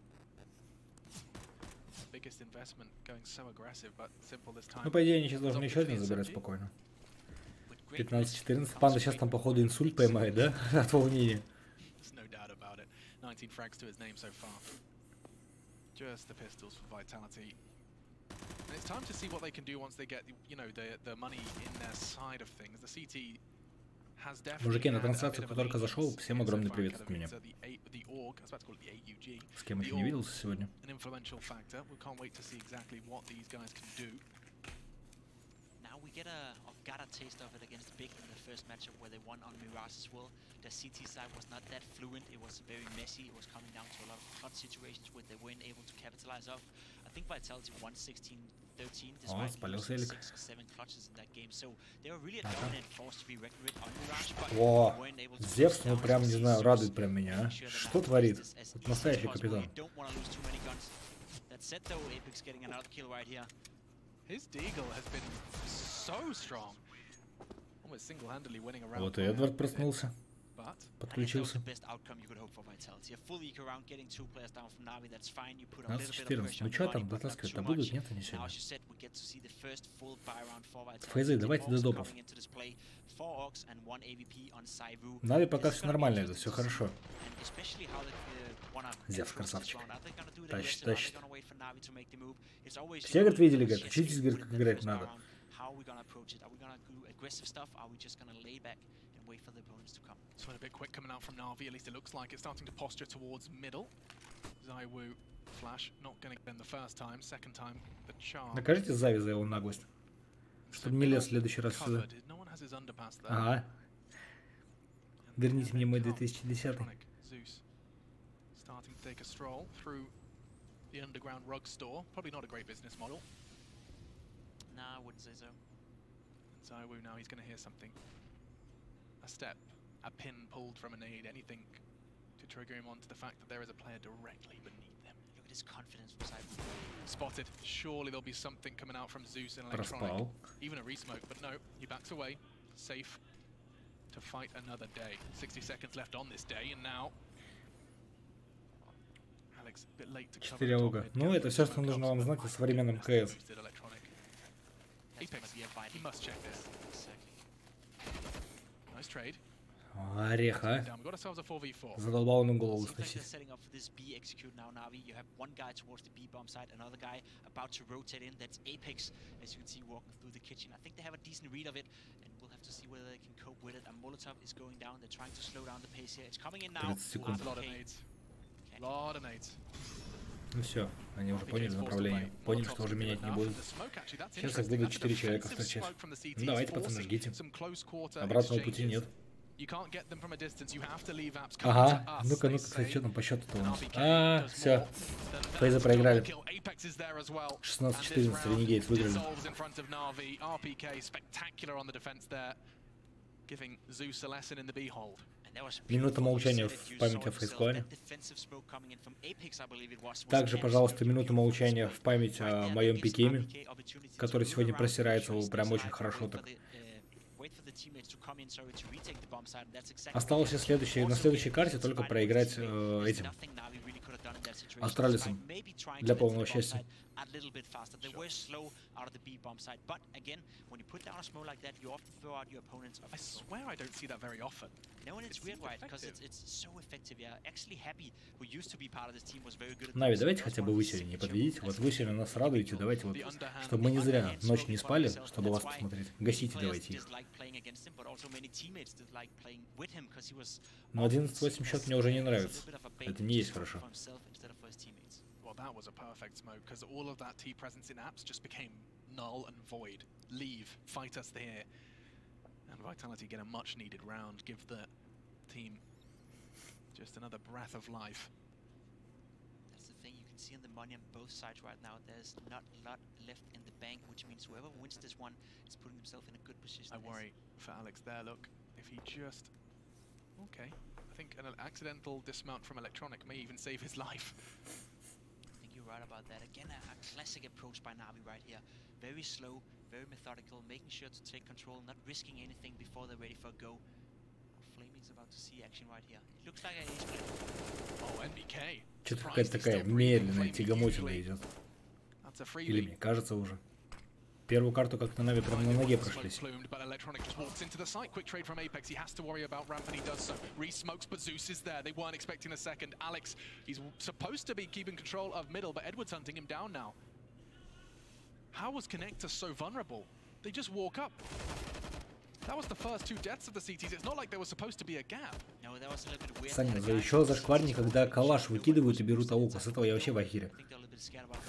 Ну, по идее, они сейчас должны еще один забирать спокойно. 15-14. Панда сейчас там, походу, инсульт поймает, да? От волнения. And it's time to see what they can do once they get, you know, the money in their side of things. The CT has definitely. Мужики, на трансляцию, кто только зашел, всем огромный привет от меня. С кем еще не виделся сегодня? Now we got a taste of it against Big in the first matchup where they won on Mirage as well. The CT side was not that fluent. It was very messy. It was coming down to a lot of clutch situations where they weren't able to capitalize off. I think Vitality won 16-13 despite losing 6 or 7 clutches in that game. So they were really a dominant force to be reckoned with on Mirage, but О, weren't able to Зевс, ну прям, не знаю, радует прям меня, а? Что творит? Это настоящий капитан. That said though, Apex getting another kill right here. His Deagle has been so strong. Almost single-handedly winning around. Вот и Эдвард проснулся. Подключился. 15-14. Ну что там, дотаскивать-то будут? Нет, они сегодня. Фейзы, давайте до допов. Нави пока все нормально, это все хорошо. Зевс, красавчик. Тащит, тащит. Все, говорит, видели, говорит, учитесь, говорит, как играть надо. It's a bit quick coming out from NaVi, at least it looks like it's starting to posture towards middle. Zaiwu flash, not going to get in the first time, second time the charm. Накажите Зави за его наглость. Чтобы не лез в следующий раз сюда. Ага. Верните мне мой 2010. Starting to take a stroll through the underground rug store. Probably not a great business model. Nah, I wouldn't say so. Zaiwu now, he's going to hear something. A step, a pin pulled from a nade, anything to trigger him onto the fact that there is a player directly beneath them. Look at his confidence from Zaiwu. Spotted. Surely there'll be something coming out from Zeus in electronic. Even a resmoke, but no, he backs away. Safe to fight another day. 60 seconds left on this day, and now Alex a bit late to cover. 4 ауга. Ну, это все, что нужно вам знать о современном КС. Apex, he must check this. Nice trade. Орех, а? Задолбал он им голову сносить. Ну все, они уже поняли направление, поняли, что уже менять не будут. Сейчас их будут 4 человека встречать. Ну давайте, пацаны, ждите. Обратного пути нет. Ага, ну-ка, ну-ка, кстати, что там по счету-то у нас? А, все. Фейзы проиграли. 16-14, Ренегейт выиграли. Минута молчания в память о фейсклане. Также, пожалуйста, минута молчания в память о моем пикеме, который сегодня просирается прям очень хорошо так. Осталось на следующей карте только проиграть этим австралийцам для полного счастья. Нави, давайте хотя бы вы сегодня не подведите. Вот вы сегодня нас радуете, давайте вот, чтобы мы не зря ночь не спали, чтобы вас посмотреть. Гасите давайте их. Но 11-8 счет мне уже не нравится. Это не есть хорошо. That was a perfect smoke because all of that T presence in apps just became null and void. Leave, fight us here, and Vitality get a much needed round. Give the team just another breath of life. That's the thing you can see on the money on both sides right now. There's not a lot left in the bank, which means whoever wins this one is putting himself in a good position. I worry for Alex there. Look, if he just okay, I think an accidental dismount from electronic may even save his life. Right about that. Again, a classic approach by NaVi right here. Very slow, very methodical, making sure to take control, not risking anything before they're ready for a go. Flaming's about to see action right here. It looks like a ace play. Oh, NBK. Что-то какая-то такая медленная, тягомотина идет. Или мне кажется уже. Первую карту как-то NaVi прям на ноге прошлись. Саня, еще зашкварнее, когда калаш выкидывают и берут ауку. С этого я вообще в ахере.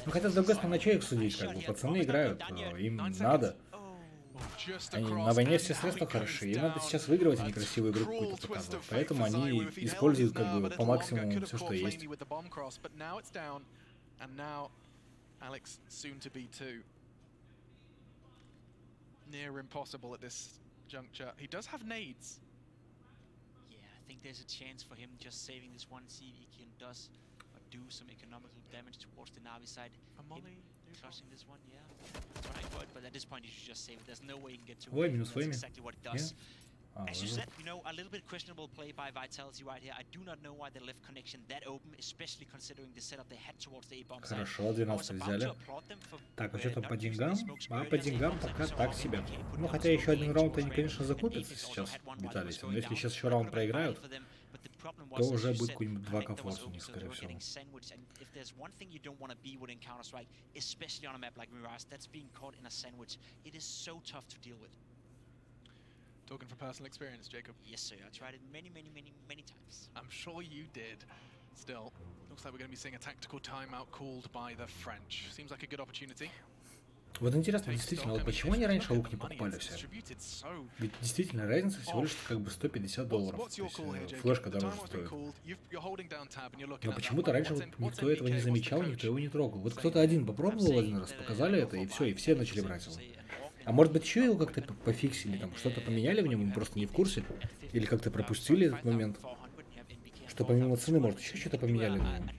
Ну хотя с другой стороны, что их судить, как бы, пацаны играют, им надо. Они на войне все средства хороши, им надо сейчас выигрывать, а не красивую игру какую-то показывать. Поэтому они используют как бы по максимуму все, что есть. I think there's a chance for him just saving this one, see if he can do some economical damage towards the NaVi side. Clutching this one, yeah. Trying for it, but at this point you should just save it. There's no way you can get to it. That's exactly what it does. As you said, you know, a little bit questionable play by Vitality right here. I do not know why they left connection that open, especially considering the setup they had towards the A-bomb side. Хорошо, 12 взяли. Так, а что там по деньгам? А по деньгам пока так себе. Ну, хотя еще один раунд они, конечно, закупятся сейчас, Виталий. Но если сейчас еще раунд проиграют, то уже будет какой-нибудь 2К форс у них, скорее всего. Talking from personal experience, Jacob. Yes, sir. I tried it many times. I'm sure you did. Still, looks like we're going to be seeing a tactical timeout called by the French. Seems like a good opportunity. Вот интересно, действительно, вот почему они раньше лук не покупали все? Ведь действительно разница всего лишь как бы $150. То есть флешка дороже стоит. Но почему-то раньше вот никто этого не замечал, никто его не трогал. Вот кто-то один попробовал один раз, показали это, и все, и все начали брать его. А может быть еще его как-то пофиксили, там что-то поменяли в нем, мы просто не в курсе? Или как-то пропустили этот момент? Что помимо цены, может, еще что-то поменяли в нем?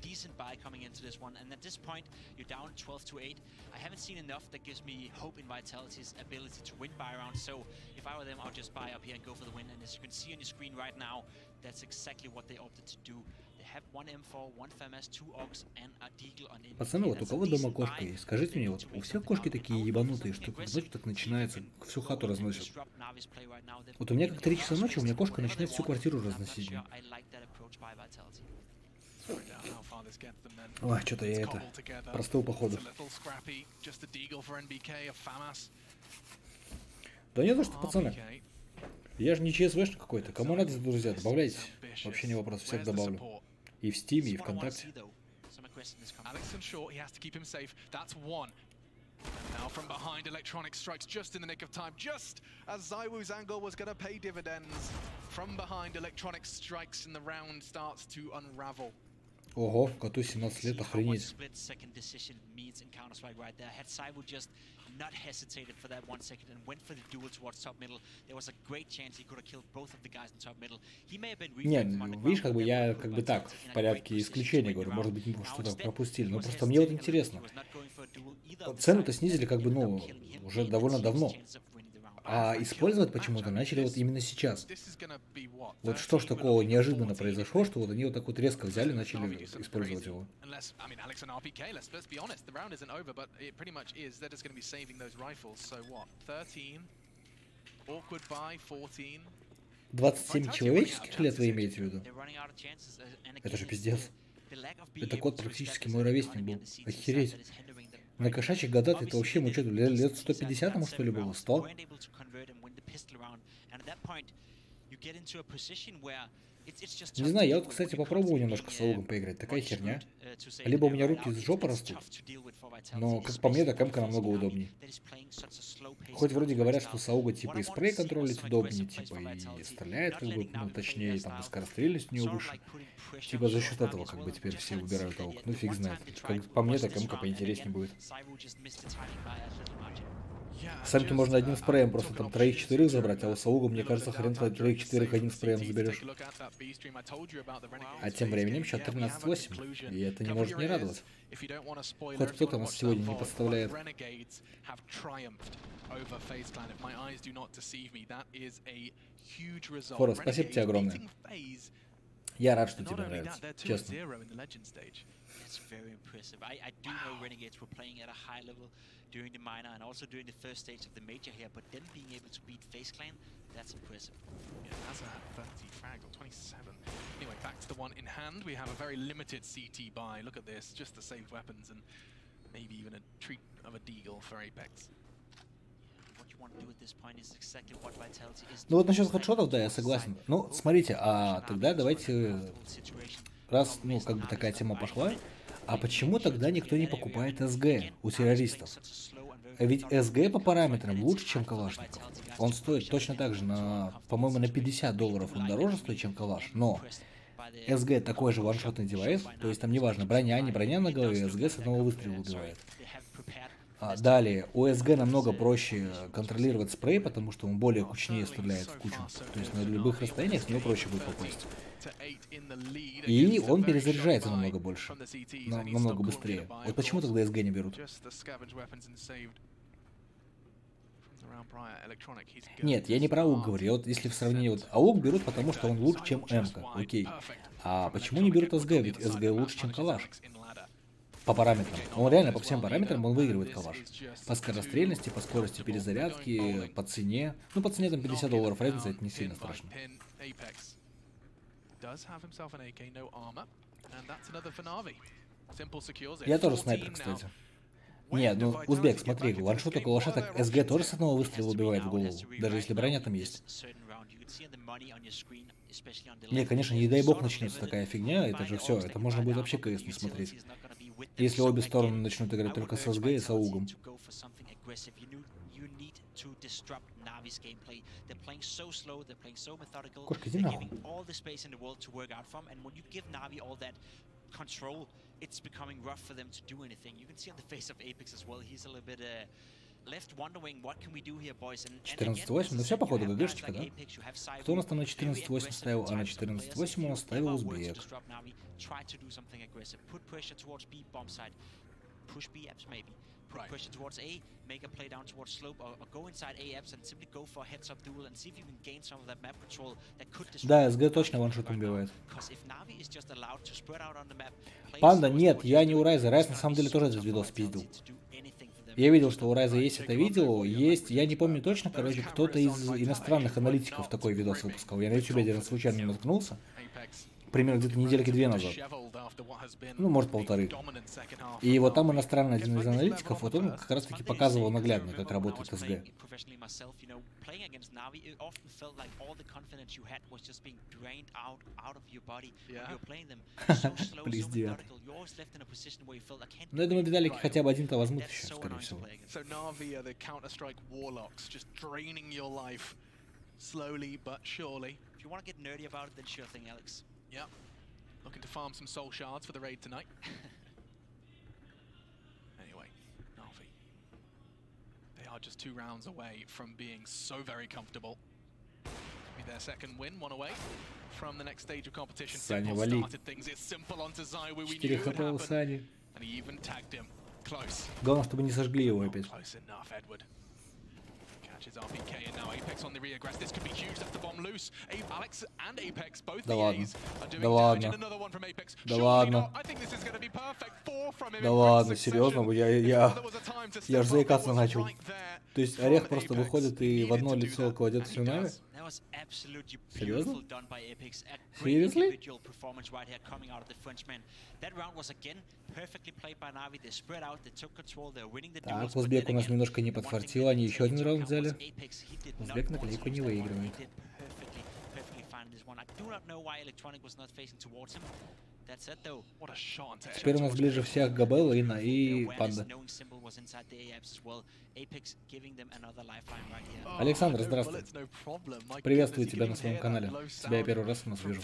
I haven't seen enough that gives me hope in Vitality's ability to win buy round. So if I were them, I'll just buy up here and go for the win. And as you can see on your screen right now, that's exactly what they opted to do. They have one M4, one FMS, two Ox, and a Deagle on NBK. Пацаны, вот у кого дома кошка есть? Скажите мне, вот у всех кошки такие ебанутые, что ночью так начинается, всю хату разносят. Вот у меня как 3 часа ночи, у меня кошка начинает всю квартиру разносить. Ой, что-то я это простыл походу. Да не то, что пацаны. Я же не ЧСВшник какой-то. Кому надо, друзья, добавляйтесь. Вообще не вопрос, всех добавлю. И в Стиме, и ВКонтакте. Now from behind, Electronic strikes just in the nick of time, just as ZywOo's angle was going to pay dividends. From behind, Electronic strikes and the round starts to unravel. Ого, коту 17 лет, охренеть. Not hesitated for that 1 second and went for the duel towards top middle. There was a great chance he could have killed both of the guys in top middle. He may have been Нет, видишь, как бы я как бы так, в порядке исключения говорю, может быть, мы что-то пропустили, но просто мне вот интересно. Цену-то снизили как бы, ну, уже довольно давно. А использовать почему-то начали вот именно сейчас. Вот что ж такого неожиданно произошло, что вот они вот так вот резко взяли и начали использовать его. 27 человеческих лет вы имеете в виду? Это же пиздец. Это кот практически мой ровесник был. Охереть. На кошачьих годах это вообще ему что-то лет 150 ему что ли было? 100? Не знаю, я вот, кстати, попробовал немножко с лугом поиграть. Такая херня. Либо у меня руки из жопы растут, но, как по мне, так эмка намного удобнее. Хоть вроде говорят, что с ауга типа и спрей контролить удобнее, типа и стреляет как бы, ну, точнее, там, и скорострельность у нее выше. Типа за счет этого как бы теперь все выбирают ауг. Ну, фиг знает. Как по мне, так эмка поинтереснее будет. Сами-то можно одним спреем просто там 3-4 забрать, а у Сауга, мне кажется, хрен 3-4 одним спреем заберешь. А тем временем счет 13-8, и это не может не радовать. Хоть кто-то нас сегодня не подставляет. Фора, спасибо тебе огромное. Я рад, что тебе нравится, честно. It's very impressive. I do know Renegades were playing at a high level during the minor and also during the first stage of the major here, but then being able to beat FaZe Clan, that's impressive. Yeah, that's a 30 frag or 27. Anyway, back to the one in hand. We have a very limited CT buy. Look at this, just the saved weapons and maybe even a treat of a deagle for Apex. Ну вот насчет хедшотов, да, я согласен. Ну, смотрите, а тогда давайте, раз, ну, как бы такая тема пошла, а почему тогда никто не покупает СГ у террористов? Ведь СГ по параметрам лучше, чем Калашников. Он стоит точно так же, по-моему, на $50 он дороже стоит, чем Калаш, но СГ такой же ваншотный девайс, то есть там неважно, броня, не броня на голове, СГ с одного выстрела убивает. Далее, у СГ намного проще контролировать спрей, потому что он более кучнее стреляет в кучу. То есть на любых расстояниях с него проще будет попасть. И он перезаряжается намного больше, намного быстрее. Вот почему тогда СГ не берут? Нет, я не про АУК говорю. Вот если в сравнении, вот АУК берут, потому что он лучше, чем МК. Окей. А почему не берут СГ? Ведь СГ лучше, чем Калаш. По параметрам. Он реально по всем параметрам он выигрывает Калаш. По скорострельности, по скорости перезарядки, по цене. Ну, по цене там $50 разница, это не сильно страшно. Я тоже снайпер, кстати. Нет, ну, Узбек, смотри, ваншот у Калаша, так СГ тоже с одного выстрела убивает в голову, даже если броня там есть. Не, конечно, не дай бог начнется такая фигня, это же все, это можно будет вообще КС не смотреть. Если обе стороны начнут играть только с СГ и с АУГом. Кошка, иди нахуй. Control, it's becoming rough for them to do anything. You can see on the face of Apex as well. He's a little bit left wondering what can we do here, boys. 14-8, ну все походу ГГшечка, да? Кто у нас там на 14-8 ставил? А на 14-8 у нас ставил Узбек. Put pressure towards A, make a play down towards slope, or go inside A apps and simply go for a heads-up duel and see if you can gain some of that map control that could destroy. Да, СГ точно ваншот убивает. Панда, нет, я не у Райза. Райз на самом деле тоже этот видос пиздил. Я видел, что у Райза есть это видео, есть, я не помню точно, короче, кто-то из иностранных аналитиков такой видос выпускал. Я на YouTube один раз случайно наткнулся. Примерно где-то недельки 2 назад. Ну, может, 1,5. И вот там иностранный один из аналитиков, вот он как раз таки показывал наглядно, как работает СГ. Пиздец. Ну, я думаю, Виталики хотя бы один-то возьмут еще, скорее всего. Yep. Looking to farm some soul shards for the raid tonight. Anyway, NaVi. They are just 2 rounds away from being so very comfortable. Be their second win, 1 away from the next stage of competition. Simple started things. It's simple onto Zywe. We knew it would happen. And he even tagged him. Close. Главное, чтобы не сожгли его опять. Close enough, Edward. RPK and now Apex on the reaggress. This could be huge. That's the bomb loose. Alex and Apex, both the A's are doing damage. And another one from Apex. Да ладно. I think this is going to be perfect. 4 from him. Да ладно, серьезно, я аж заикаться начал. То есть Орех просто выходит и в одно лицо кладет всю NaVi? Серьезно? Seriously? Так, Узбек у нас немножко не подфартил, они еще один раунд взяли. Узбек наклейку не выигрывает. Теперь у нас ближе всех Габелла и Панда. Александр, здравствуй. Приветствую тебя на своем канале. Тебя я первый раз у нас вижу.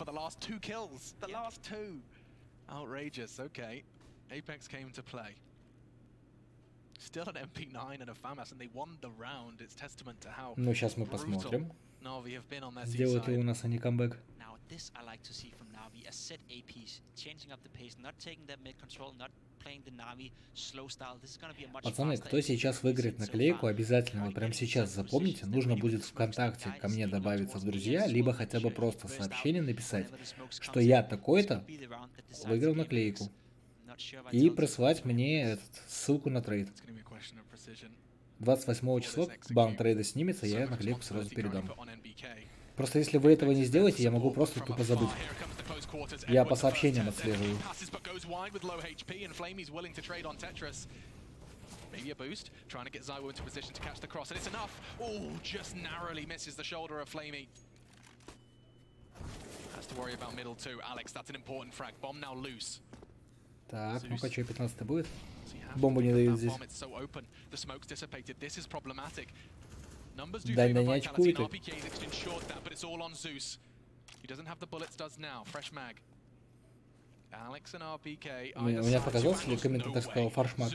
Ну, сейчас мы посмотрим. Сделают ли у нас они камбэк? This I like to see from NaVi, a set APs, changing up the pace, not taking that mid control, not Пацаны, кто сейчас выиграет наклейку, обязательно, вот прямо сейчас запомните, нужно будет ВКонтакте ко мне добавиться в друзья, либо хотя бы просто сообщение написать, что я такой-то выиграл наклейку. И прислать мне ссылку на трейд. 28 числа бан трейда снимется, я наклейку сразу передам. Просто если вы этого не сделаете, я могу просто тупо забыть. Я по сообщениям отслеживаю. Maybe a boost, trying to get Zywo into position to catch the cross, and it's enough. Oh, just narrowly misses the shoulder of Flamey. Has to worry about middle too. Alex, that's an important frag. Bomb now loose. Так, ну-ка, что, 15 будет? Бомбу не дают здесь. Дай не очкуй ты. У меня показался ли комментатор сказал фаршмак?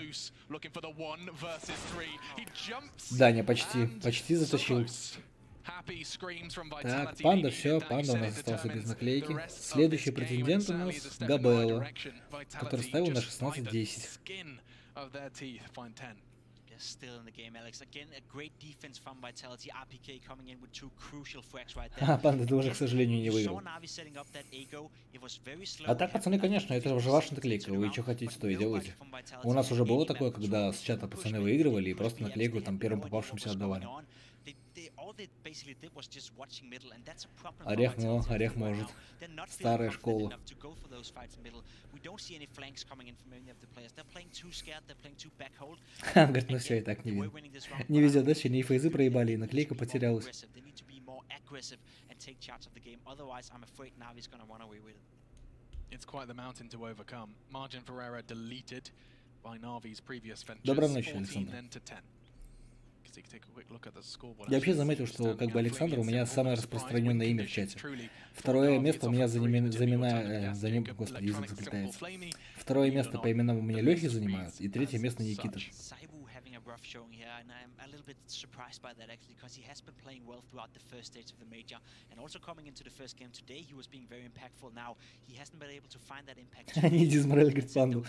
Да, не, почти затащил. Так, панда, все, панда у нас остался без наклейки. Следующий претендент у нас Габелла, который ставил на 16-10. Панда, ты уже, к сожалению, не выиграл. А так, пацаны, конечно, это уже ваша наклейка. Вы что хотите, то и делаете. У нас уже было такое, когда с чата пацаны выигрывали и просто наклейку там первым попавшимся отдавали. Орех может. Старая школа. Говорит, ну все, и так не видно. Не везет, да, не фейзы проебали, и наклейка потерялась. Доброй ночи, Александр. Я вообще заметил, что как бы Александр у меня самое распространенное имя в чате. Второе место у меня Господи, язык заплетается. Vторое место по именам у меня Лехи занимают, и третье место Никита. Они дизморали, говорит, панду.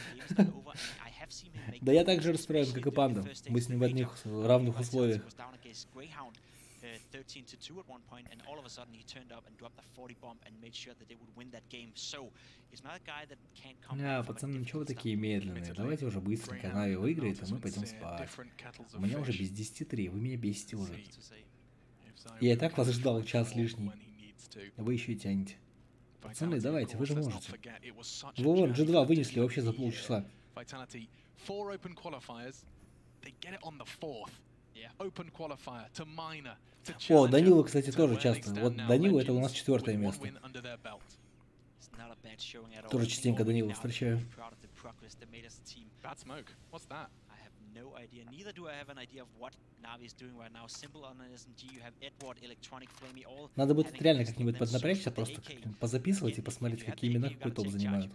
Да я так же расстроен, как и панда. Мы с ним в одних равных условиях. Пацаны, ничего вы такие медленные. Давайте уже быстренько. NaVi выиграет, и мы пойдем спать. У меня уже без 10-3, вы меня бесите уже. Я и так вас ждал час лишний. Вы еще и тянете. Пацаны, давайте, вы же можете. Вон, G2 вынесли вообще за полчаса. О, Данила, кстати, тоже часто. Вот Данила — это у нас 4-е место. Тоже частенько Данила встречаю. Надо будет реально как-нибудь поднапрячься, просто позаписывать и посмотреть, какие имена какой топ занимают.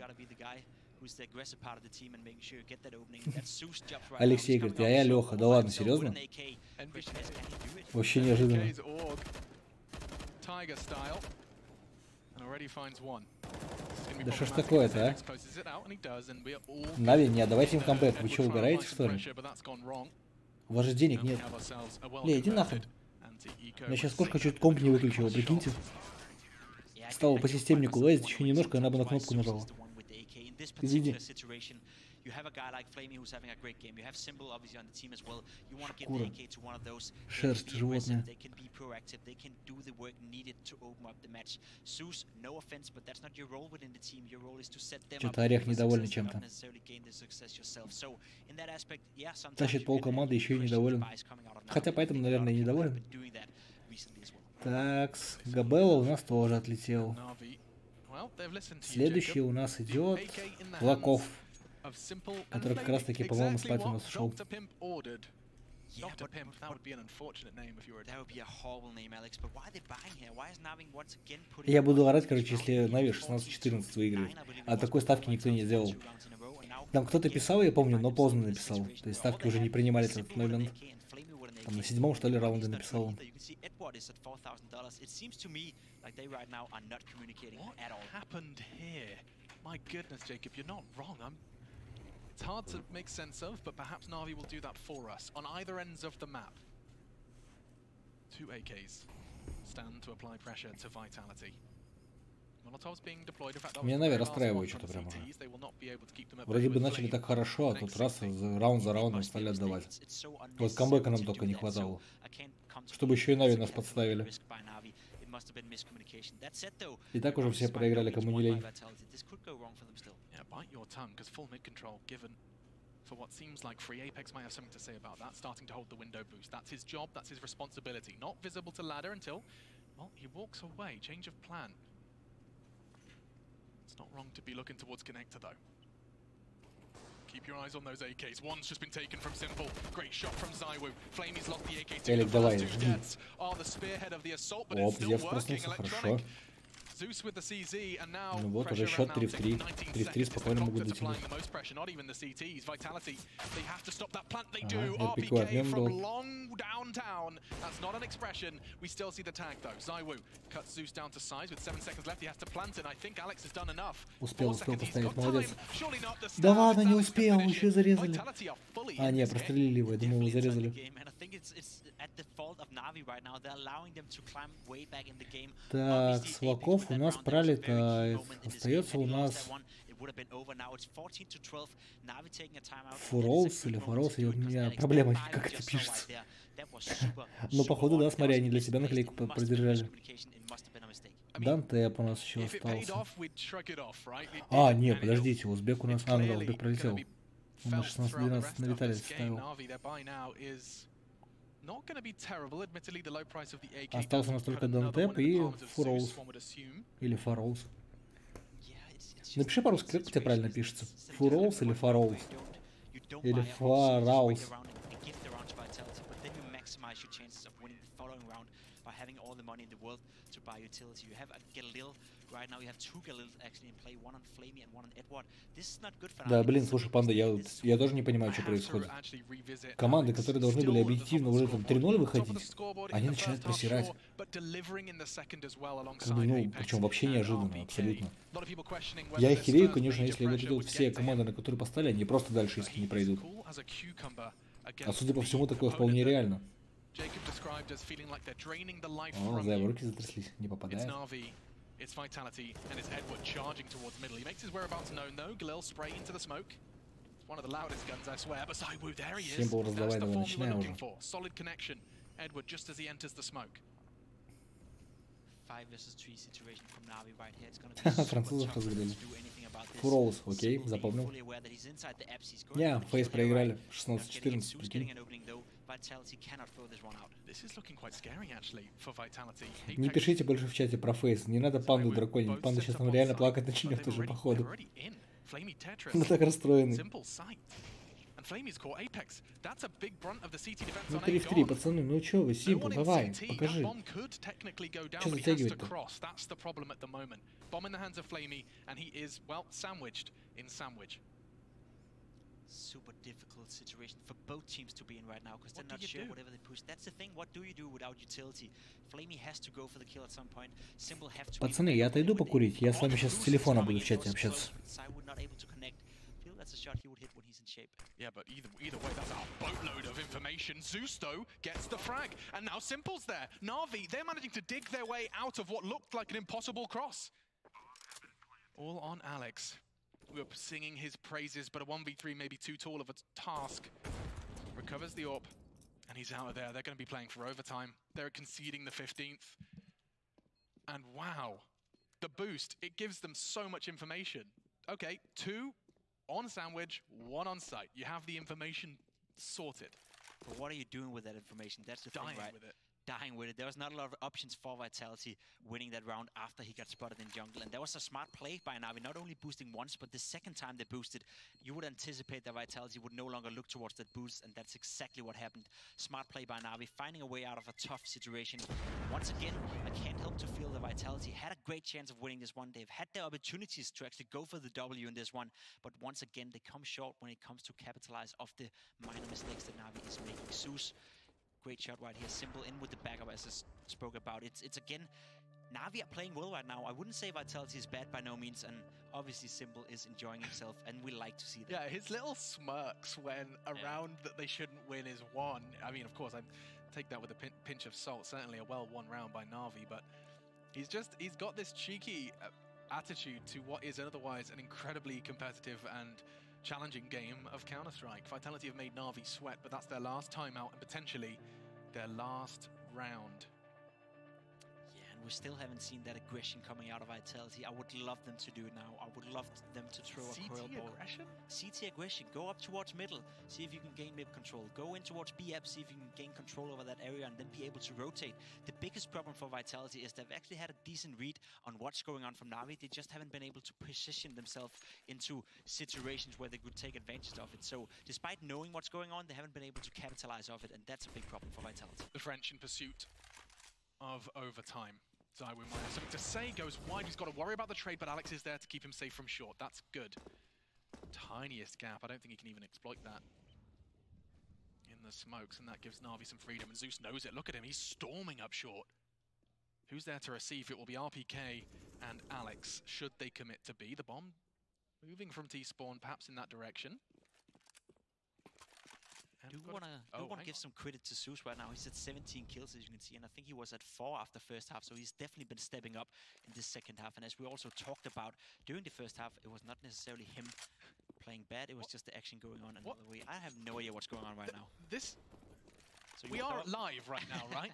Алексей говорит, а я Леха. Да ладно, серьезно? Вообще неожиданно. Да что ж такое-то, а? NaVi, не отдавайте им камбэк. Вы что, угораете, что ли? У вас же денег нет. Не, иди нахуй. Я сейчас кошка чуть комп не выключила, прикиньте. Стала по системнику лазить, еще немножко, она бы на кнопку нажала. Извини. Шкура. Шерсть животное. Что-то Орех недоволен чем-то. Тащит полкоманды, еще и недоволен. Хотя поэтому, наверное, и недоволен. Так, Габелла у нас тоже отлетел. Следующий у нас идет Лаков, который как раз таки, по-моему, спать у нас ушел. Я буду орать, короче, если NaVi 16-14 выиграет. А такой ставки никто не делал. Там кто-то писал, я помню, но поздно написал. То есть ставки уже не принимали в этот момент. Там на 7-м, что ли, раунде написал он. It's hard to make sense of, but perhaps NaVi will do that for us on either ends of the map. 2 AKs stand to apply pressure to Vitality. Меня NaVi расстраивает что-то прям уже. Вроде бы начали так хорошо, а тут раз раунд за раундом стали отдавать. Вот камбэка нам только не хватало. Чтобы еще и NaVi нас подставили. И так уже все проиграли, кому не лень. For what seems like free, Apex might have something to say about that, starting to hold the window boost. That's his job, that's his responsibility. Not visible to ladder until, well, he walks away. Change of plan. It's not wrong to be looking towards connector though. Keep your eyes on those AKs. One's just been taken from Simple. Great shot from Zywoo. Flamey's lost the AK too. Those 2 deaths are the spearhead of the assault, but it's still working. Electronic. Zeus with the CZ, and now ну вот уже счет 3 в 3. 3 в 3 спокойно могут дотянуть. Ага, пиковый обмен был. Успел поставить, молодец. Да ладно, не успел, еще зарезали. А, не, прострелили его, я думал, вы зарезали. Так, Сваков у нас пролетает. Остается у нас Фуролс или Форолс, у меня проблема, как это пишется. Ну, походу, да, смотри, они для себя наклейку продержали. Дантэп у нас еще остался. А, не, подождите, Узбек у нас... А, ну да, Узбек пролетел. Он на 16-12 на Виталия ставил. Остался у нас только Дантэп и Фуролс. Или Форолс. Напиши по-русски, как у тебя правильно пишется? Фуролс или Форолс? Или Фараус? Да, блин, слушай, Панда, я тоже не понимаю, что происходит. Команды, которые должны были объективно уже там 3-0 выходить, они начинают просирать. Как бы, ну, причем вообще неожиданно, абсолютно. Я их херею, конечно, если вот идут все команды, на которые поставили, они просто дальше, если не пройдут. А судя по всему, такое вполне реально. О, за руки затряслись, не попадает. It's Vitality, and it's Edward charging towards middle. He makes his whereabouts known though. Galil spray into the smoke. It's one of the loudest guns, I swear. But Zywoo, there he is. That's the form we were looking for. Solid connection. Edward just as he enters the smoke. 5 versus 3 situation from NaVi right here. It's going to be французов разгрели. Фуролс, окей, запомнил. Не, Фейс проиграли. 16-14, прикинь. Не пишите больше в чате про Фейс. Не надо Панду драконить. Панда сейчас там реально плакать начнет уже, походу. Он так расстроенный. Ну 3 в 3, пацаны, ну чё вы, Симпл, давай, покажи. Чё затягивать-то? Super difficult situation for both teams to be in right now because they're not sure whatever they push. That's the thing. What do you do without utility? Flamey has to go for the kill at some point. Simple have to. Пацаны, я отойду покурить. Я с вами сейчас с телефона буду в чате общаться. That's a shot he would hit when he's in shape. Yeah, but either way, that's a boatload of information. Zeus, though, gets the frag. And now Simple's there. NaVi, they're managing to dig their way out of what looked like an impossible cross. All on Alex. We were singing his praises, but a 1v3 may be too tall of a task. Recovers the AWP, and he's out of there. They're going to be playing for overtime. They're conceding the 15th. And wow, the boost, it gives them so much information. Okay, 2 on sandwich, 1 on site. You have the information sorted. But what are you doing with that information? That's the thing, right? With it. Dying with it. There was not a lot of options for Vitality winning that round after he got spotted in jungle. And that was a smart play by NaVi, not only boosting once, but the second time they boosted, you would anticipate that Vitality would no longer look towards that boost, and that's exactly what happened. Smart play by NaVi, finding a way out of a tough situation. Once again, I can't help to feel that Vitality had a great chance of winning this one. They've had their opportunities to actually go for the W in this one, but once again, they come short when it comes to capitalize off the minor mistakes that NaVi is making. Zeus, great shot right here. Simple in with the backup, as I spoke about. It's again, NaVi are playing well right now. I wouldn't say Vitality is bad by no means, and obviously Simple is enjoying himself, and we like to see that. Yeah, his little smirks when a round that they shouldn't win is won. I mean, of course, I take that with a pinch of salt. Certainly a well-won round by NaVi, but he's got this cheeky attitude to what is otherwise an incredibly competitive and challenging game of Counter-Strike. Vitality have made NaVi sweat, but that's their last timeout and potentially their last round. We still haven't seen that aggression coming out of Vitality. I would love them to do it now. I would love them to throw a coil ball. Aggression? CT aggression. Go up towards middle. See if you can gain mid control. Go in towards BF. See if you can gain control over that area and then be able to rotate. The biggest problem for Vitality is they've actually had a decent read on what's going on from NaVi. They just haven't been able to position themselves into situations where they could take advantage of it. So despite knowing what's going on, they haven't been able to capitalize off it, and that's a big problem for Vitality. The French in pursuit of overtime. ZywOo might have something to say, goes wide, he's got to worry about the trade, but Alex is there to keep him safe from short. That's good. Tiniest gap, I don't think he can even exploit that in the smokes, and that gives NaVi some freedom, and Zeus knows it. Look at him, he's storming up short. Who's there to receive? It will be RPK and Alex, should they commit to B. The bomb moving from T-spawn, perhaps in that direction. I do want to give some credit to Zeus right now. He's at 17 kills, as you can see, and I think he was at 4 after first half, so he's definitely been stepping up in this second half. And as we also talked about during the first half, it was not necessarily him playing bad, it was just the action going on another way. I have no idea what's going on right now. So we are live right now, right?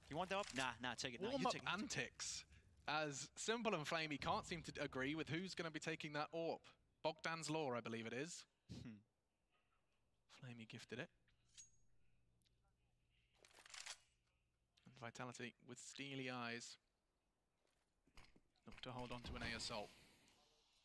You want that up? Nah, take it. Warm-up antics, as Simple and Flamey can't seem to agree with who's going to be taking that AWP. Bogdan's Law, I believe it is. Flamey gifted it. And Vitality with steely eyes look to hold on to an A assault.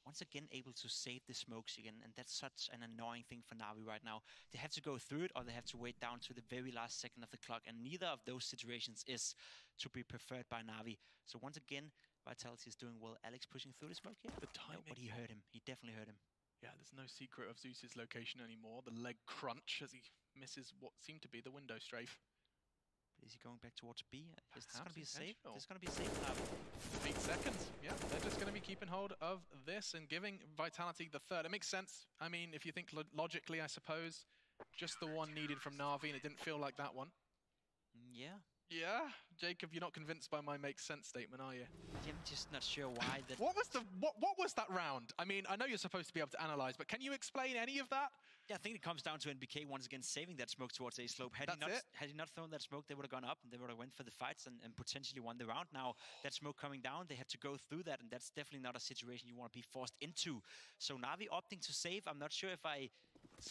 Once again able to save the smokes again, and that's such an annoying thing for NaVi right now. They have to go through it, or they have to wait down to the very last second of the clock, and neither of those situations is to be preferred by NaVi. So once again, Vitality is doing well. Alex pushing through the smoke here. The timing. No, but he heard him. He definitely heard him. Yeah, there's no secret of Zeus's location anymore. The leg crunch as he misses what seemed to be the window strafe. Is he going back towards B? Is this going to be a save? This is going to be a save now. 8 seconds. Yeah, they're just going to be keeping hold of this and giving Vitality the third. It makes sense. I mean, if you think logically, I suppose, just the one needed from NaVi, and it didn't feel like that one. Yeah. Yeah? Jacob, you're not convinced by my makes sense statement, are you? I'm just not sure why. What was that round? I mean, I know you're supposed to be able to analyze, but can you explain any of that? Yeah, I think it comes down to NBK once again saving that smoke towards A slope. Had he not thrown that smoke, they would have gone up and they would have went for the fights and potentially won the round. Now, that smoke coming down, they had to go through that, and that's definitely not a situation you want to be forced into. So NaVi opting to save, I'm not sure if I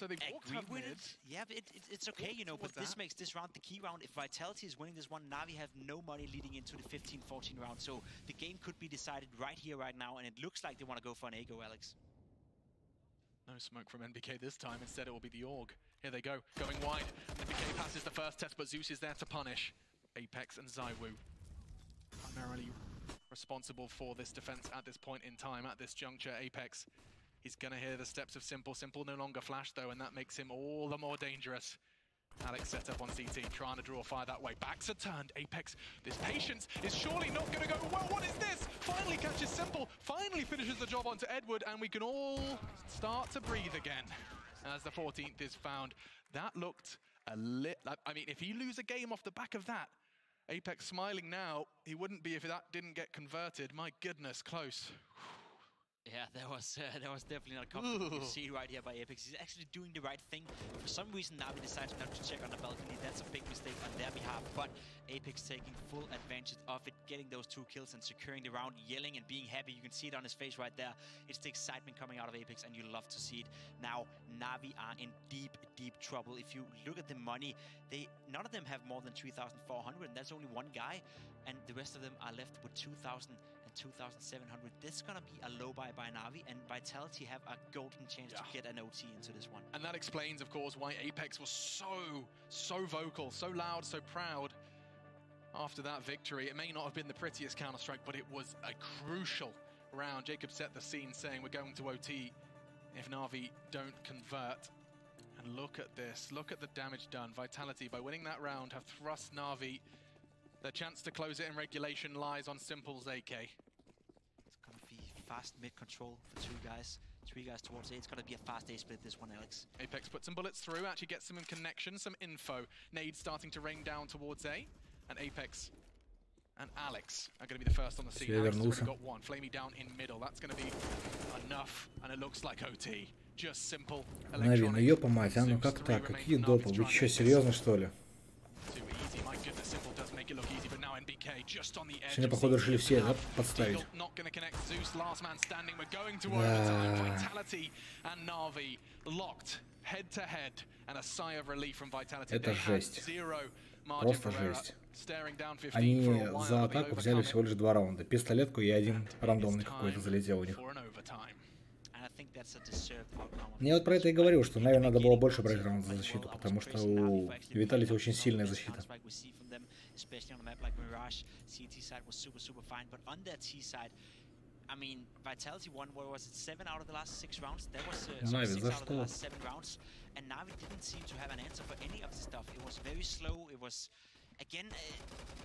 agree with it. Yeah, but it's okay, you know, but this makes this round the key round. If Vitality is winning this one, NaVi have no money leading into the 15-14 round. So the game could be decided right here, right now, and it looks like they want to go for an A-go, Alex. No smoke from NBK this time. Instead, it will be the AUG. Here they go, going wide. NBK passes the first test, but Zeus is there to punish. Apex and ZywOo primarily responsible for this defense at this point in time, at this juncture. Apex, he's going to hear the steps of Simple. Simple no longer flash, though, and that makes him all the more dangerous. Alex set up on CT, trying to draw fire that way. Backs are turned. Apex, this patience is surely not going to go well. What is this? Finally catches Simple, finally finishes the job onto Edward, and we can all start to breathe again as the 14th is found. That looked a lit. I mean, if you lose a game off the back of that, Apex smiling now, he wouldn't be if that didn't get converted. My goodness, close. Yeah, that was definitely not a comfortable scene right here by Apex. He's actually doing the right thing. For some reason, NaVi decides not to check on the balcony. That's a big mistake on their behalf, but Apex taking full advantage of it, getting those 2 kills and securing the round, yelling and being happy. You can see it on his face right there. It's the excitement coming out of Apex, and you love to see it. Now, NaVi are in deep, deep trouble. If you look at the money, none of them have more than 3,400, and that's only one guy, and the rest of them are left with 2,000 and 2,700. This is going to be a low buy by NaVi, and Vitality have a golden chance to get an OT into this one. And that explains, of course, why Apex was so vocal, so loud, so proud after that victory. It may not have been the prettiest Counter-Strike, but it was a crucial round. Jacob set the scene saying we're going to OT if NaVi don't convert. And look at this. Look at the damage done. Vitality, by winning that round, have thrust NaVi The chance to close it in regulation lies on Simple's AK. It's gonna be fast mid control for two guys. 3 guys towards A. It's gonna be a fast A split this one, Alex. Apex puts some bullets through, actually gets some connection, some info. Nade starting to rain down towards A. And Apex and Alex are going to be the first on the scene. Alex has already got one. Flamey down in middle. That's going to be enough. And it looks like OT. Just simple. NaVi, ну ёпа мать, а ну как так? Какие допы? Вы что, серьезно что ли? Сегодня, походу, решили все, да, подставить. Это жесть. Просто жесть. Они за атаку взяли всего лишь 2 раунда. Пистолетку и 1 рандомный какой-то залетел у них. Я вот про это и говорил, что, наверное, надо было больше брать раунд за защиту, потому что у Vitality очень сильная защита. I mean, Vitality won, what was it, 7 out of the last 6 rounds? There was 6 out of the last 7 rounds, and NaVi didn't seem to have an answer for any of the stuff. It was very slow. It was, again,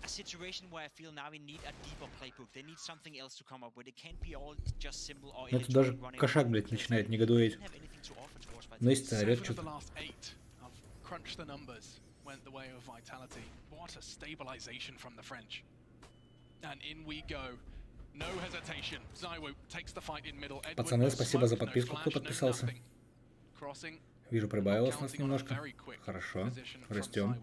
a situation where I feel NaVi need a deeper playbook. They need something else to come up with. It can't be all just simple or это даже кошак, блядь, начинает негодуять. Но если орёт что-то. Crunch the numbers went the way of Vitality. What a stabilization from the French. And in we go. No hesitation. Zywoo takes the fight in middle. Пацаны, спасибо за подписку, кто подписался. Вижу, прибавилось нас немножко. Хорошо, растем.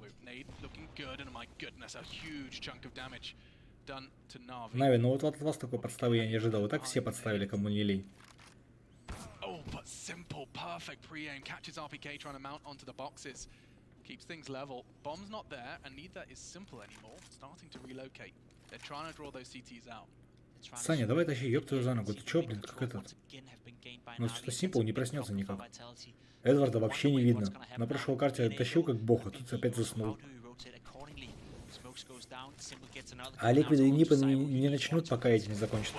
NaVi, ну вот от вас такой подставы я не ожидал. И так все подставили, кому не лень. Keeps things level. Bomb's not there, and neither is Simple anymore. Starting to relocate. They're trying to draw those CTs out. Саня, давай тащи, ёб твою за ногу. Ты чё, блин, как этот? У нас что-то Simple не проснется никак. Эдварда вообще не видно. На прошлой карте тащил как бог, а тут опять заснул. А ликвиды и нипы не начнут, пока эти не закончат.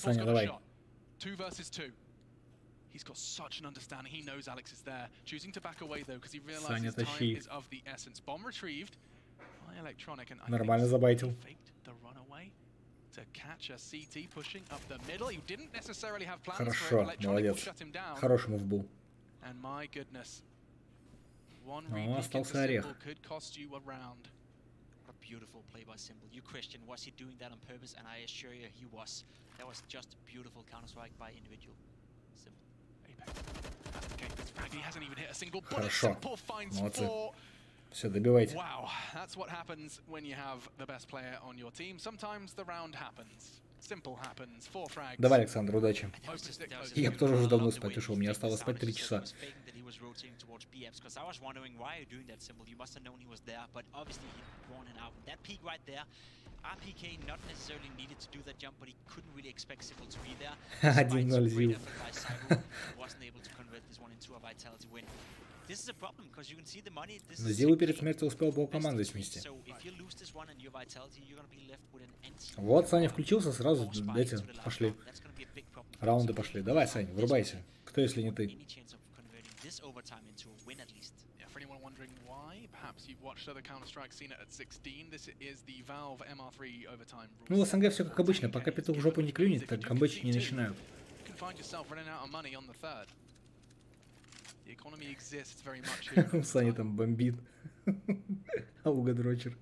Саня, давай. 2 versus 2. He's got such an understanding. He knows Alex is there. Choosing to back away though, because he realizes time is of the essence. Bomb retrieved by Electronic, and нормально забайтил. The runaway to catch a CT pushing up the middle. He didn't necessarily have plans Хорошо, for it. молодец. Хороший мув был. And my goodness, one остался орех. could cost you a round. What a beautiful play by Simple. You question, was he doing that on purpose? And I assure you, he was. That was just a beautiful counter-strike by individual. Хорошо. Молодцы. Все, добивайте. Wow, that's what happens when you have the best player on your team. Sometimes the round happens. Simple happens. 4 frags. Давай, Александр, удачи. Я бы тоже уже давно спать ушел. Мне осталось спать 3 часа. RPK not necessarily needed to do that jump, but he couldn't really expect Simple to be there. 1-0 Зил. Wasn't able to convert this one into a Vitality win. This is a problem because you can see the money. Но Зил перед смертью успел полкоманды смести. Вот, Саня включился, сразу эти пошли. Раунды пошли. Давай, Саня, врубайся. Кто, если не ты? Ну, в СНГ все как обычно. Пока петух в жопу не клюнет, так камбэчи не начинают. Саня там бомбит. Ауга дрочер.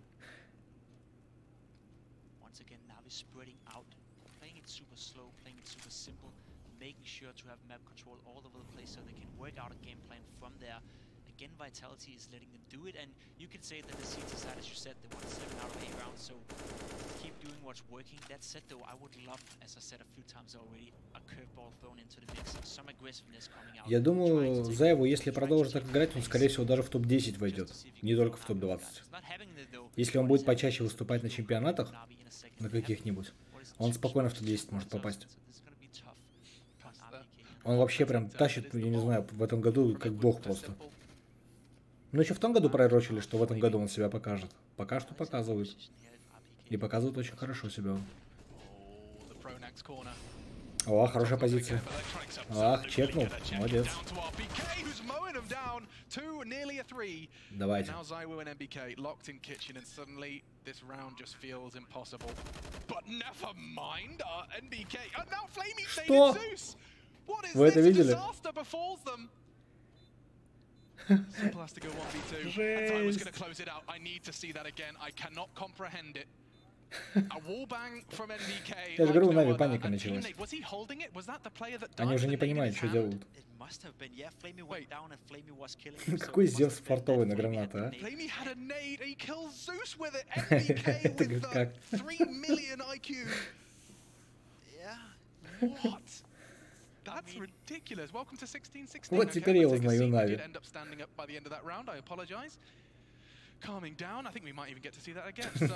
Again, Vitality is letting them do it, and you can say that the CT side, as you said, they won 7 out of 8 rounds, so keep doing what's working. That said, though, I would love, as I said a few times already, a curveball thrown into the mix, some aggressiveness coming out. Я думаю, Зайву, если продолжит так играть, он, скорее всего, даже в топ-10 войдет, не только в топ-20. Если он будет почаще выступать на чемпионатах, на каких-нибудь, он спокойно в топ-10 может попасть. Он вообще прям тащит, я не знаю, в этом году как бог просто. Ну, еще в том году пророчили, что в этом году он себя покажет. Пока что показывает. И показывает очень хорошо себя. О, хорошая позиция. Ах, чекнул. Молодец. Давайте. Что? Вы это видели? Жесть. Я же говорю, у NaVi паника началась. Они уже не понимают, что делают. Какой Зевс фартовый на гранату, а? Это как? Вот теперь я узнаю NaVi. Calming down, I think we might even get to see that again. So,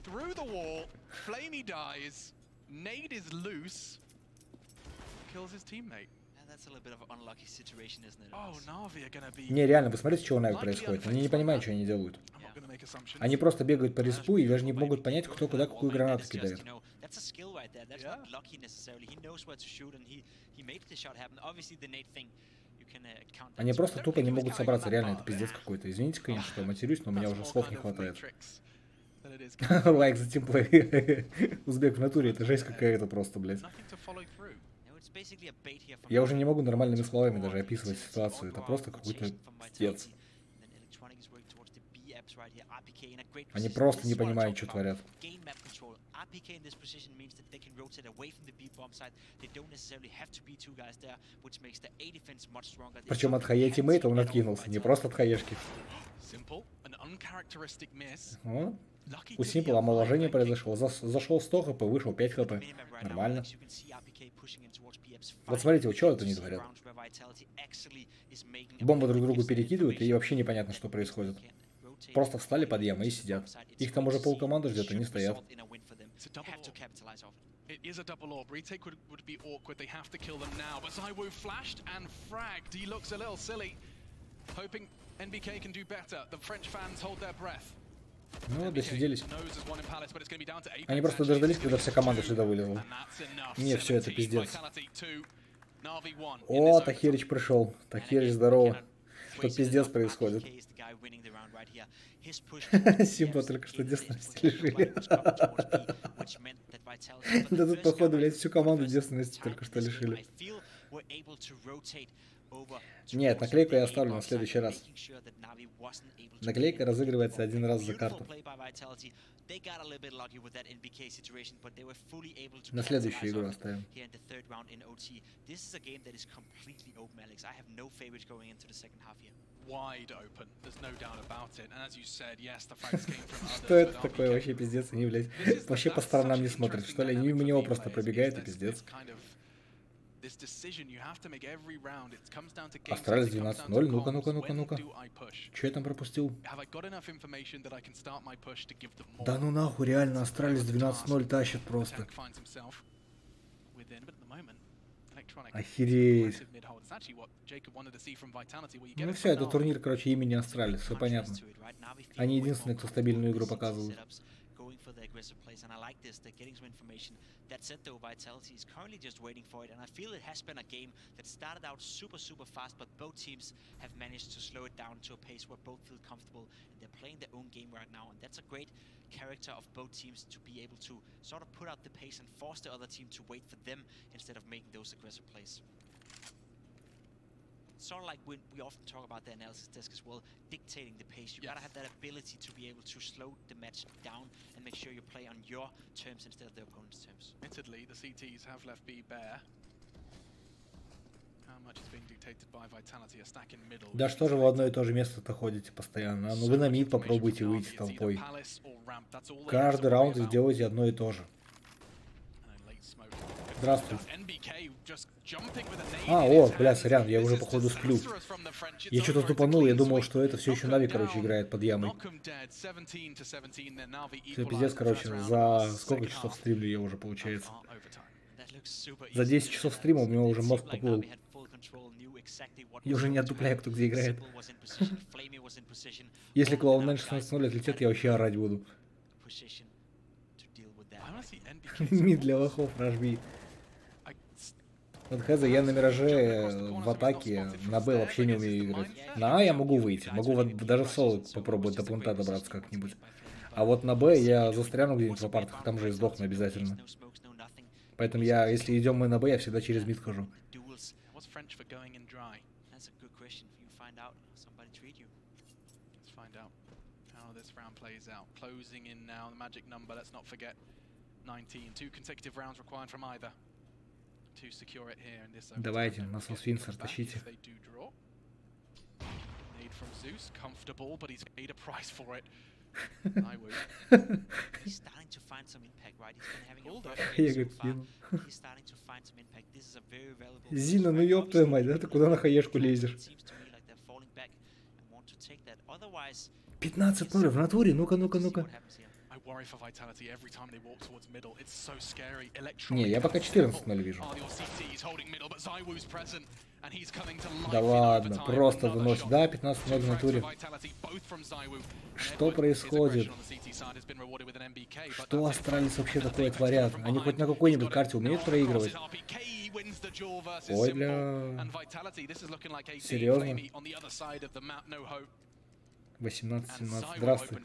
through the wall, Flamey dies, Nade is loose, kills his teammate. That's a little bit of an unlucky situation, isn't it? Oh, NaVi are gonna be... Не, реально, вы смотрите, что у NaVi происходит. Они не понимают, что они делают. Они просто бегают по респу и даже не могут понять, кто куда какую гранату кидает. Они просто тупо не могут собраться, реально, это пиздец какой-то. Извините, конечно, что матерюсь, но у меня уже слов не хватает. Лайк за тимплей. Узбек в натуре, это жесть какая-то просто, блядь. Я уже не могу нормальными словами даже описывать ситуацию, это просто какой-то пиздец. Они просто не понимают, что творят. Причем от хае тиммейта он откинулся, не просто от хаешки. Вот. У Simple омоложение произошло. Зашел 100 хп, вышел 5 хп. Нормально. Вот смотрите, вот что это не творят. Бомбы друг другу перекидывают, и вообще непонятно, что происходит. Просто встали под ямы и сидят. Их там уже полкоманды ждет, они стоят. It is a double orb. Retake would be awkward. They have to kill them now. But Zywo flashed and fragged. He looks a little silly. Hoping NBK can do better. The French fans hold their breath. Ну, досиделись. Они просто дождались, когда вся команда сюда вылезла. Не, все, это пиздец. О, Тахирич пришел. Тахирич, здорово. Что пиздец происходит? Симпа только что девственности лишили. Да тут, походу, блядь, всю команду девственности только что лишили. Нет, наклейку я оставлю на следующий раз. Наклейка разыгрывается один раз за карту. На следующую игру оставим. Что это такое вообще, пиздец? Они, блядь, вообще по сторонам не смотрят, что ли? Они мимо него просто пробегают, и пиздец. Астралис 12-0. Ну-ка, ну-ка, ну-ка, ну-ка. Че я там пропустил? Да ну нахуй, реально, Астралис 12-0 тащит просто. Охереть. Ну все, это турнир, короче, имени Астралис, все понятно. Они единственные, кто стабильную игру показывают. For the aggressive plays, and I like this. They're getting some information. That said, though, Vitality is currently just waiting for it, and I feel it has been a game that started out super fast, but both teams have managed to slow it down to a pace where both feel comfortable, and they're playing their own game right now, and that's a great character of both teams to be able to sort of put out the pace and force the other team to wait for them instead of making those aggressive plays. Sort of like when we often talk about the analysis desk as well, dictating the pace. You gotta have that ability to be able to slow the match down and make sure you play on your terms instead of the opponent's terms. Admittedly, the CTs have left B bare. How much is being dictated by Vitality? A stack in middle. Да что же вы в одно и то же место-то ходите постоянно? Ну вы на мид попробуйте выйти толпой. Каждый раунд сделайте одно и то же. Здравствуй. А, о, бля, сорян, я уже походу сплю. Я что-то тупанул, я думал, что это все еще NaVi, короче, играет под ямой. Все, пиздец, короче, за сколько часов стримлю я уже, получается? За 10 часов стрима у меня уже мозг поплыл. Я уже не отдупляю, кто где играет. Если Cloud9 16-0 отлетит, я вообще орать буду. Мид для лохов, рожби. Вот хз, я на Мираже в атаке на Б вообще не умею играть. На А я могу выйти, могу вот даже в соло попробовать до планта добраться как-нибудь. А вот на Б я застряну где-нибудь в апартах, там же и сдохну обязательно. Поэтому я, если идем мы на Б, я всегда через мид хожу. Давайте, нас Винсер тащите. He's starting to find some impact, right? He's been having a rough game so far. He's starting to find some impact. This is a very valuable. Зина, ну ёб твою мать, да ты куда на хаешку лезешь? 15-0 в натуре, ну-ка, ну-ка, ну-ка. Не, я пока 14-0 вижу. Да ладно, просто выносит. Да, 15-0 в натуре. Что происходит? Что Астралис вообще такое творят? Они хоть на какой-нибудь карте умеют проигрывать? Ой, бля. Серьезно? 18-17. Здравствуй.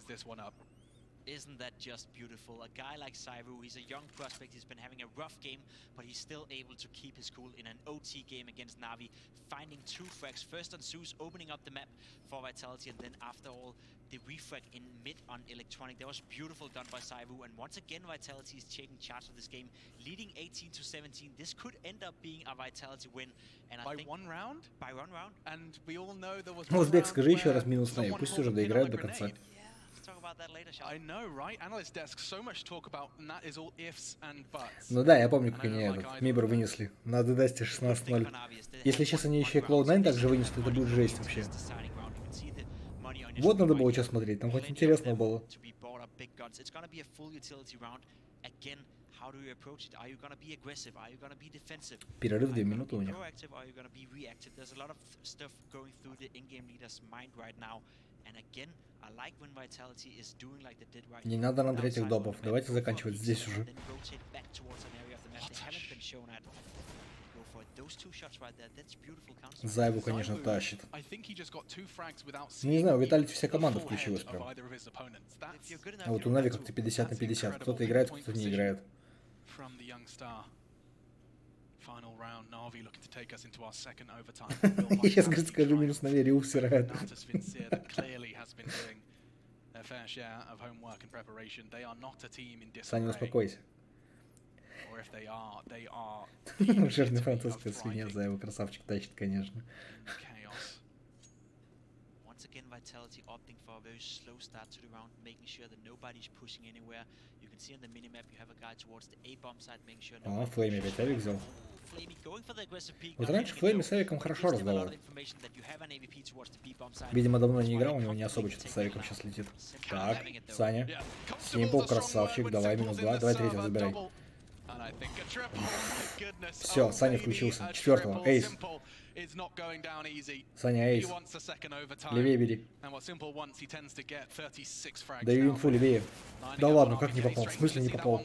Isn't that just beautiful? A guy like Csgo, he's a young prospect, he's been having a rough game, but he's still able to keep his cool in an OT game against NaVi, finding 2 frags, first on Zeus, opening up the map for Vitality, and then after all, the refrag in mid on Electronic. That was beautiful done by Csgo, and once again, Vitality is taking charge of this game, leading 18-17. This could end up being a Vitality win, and I think... By one round? And we all know there was... Узбек, скажи еще раз минус на пусть уже доиграют до конца. Ну да, я помню, как они этот Мибор вынесли на Дедасте 16-0. Если сейчас они еще и Cloud9 также вынесут, это будет жесть вообще. Вот надо было сейчас смотреть, там хоть интересно было. Перерыв 2 минуты у них. Не надо на третьих допов. Давайте заканчивать здесь уже. Зайбу, конечно, тащит. Не знаю, у Виталити вся команда включилась прям. А вот у Нави как-то 50 на 50. Кто-то играет, кто-то не играет. Сейчас, говорит, скажу минус на вере, усирает. Саня, успокойся. Жирная французская свинья, за его красавчик тащит, конечно. Vitality opting for a very slow start to the round, making sure that nobody's pushing anywhere. You can see on the minimap you have a guy towards the A bomb side, making sure. А, Флейми опять авик взял. Вот раньше Флейми с авиком хорошо разговаривал. Видимо, давно не играл, у него не особо что-то с авиком сейчас летит. Так, Саня. Симпл, красавчик, давай минус 2, давай третьего забирай. Все, Саня включился. 4-го, эйс. Саня, эйс. Левее бери. Даю инфу левее. Да ладно, как не попал? В смысле не попал?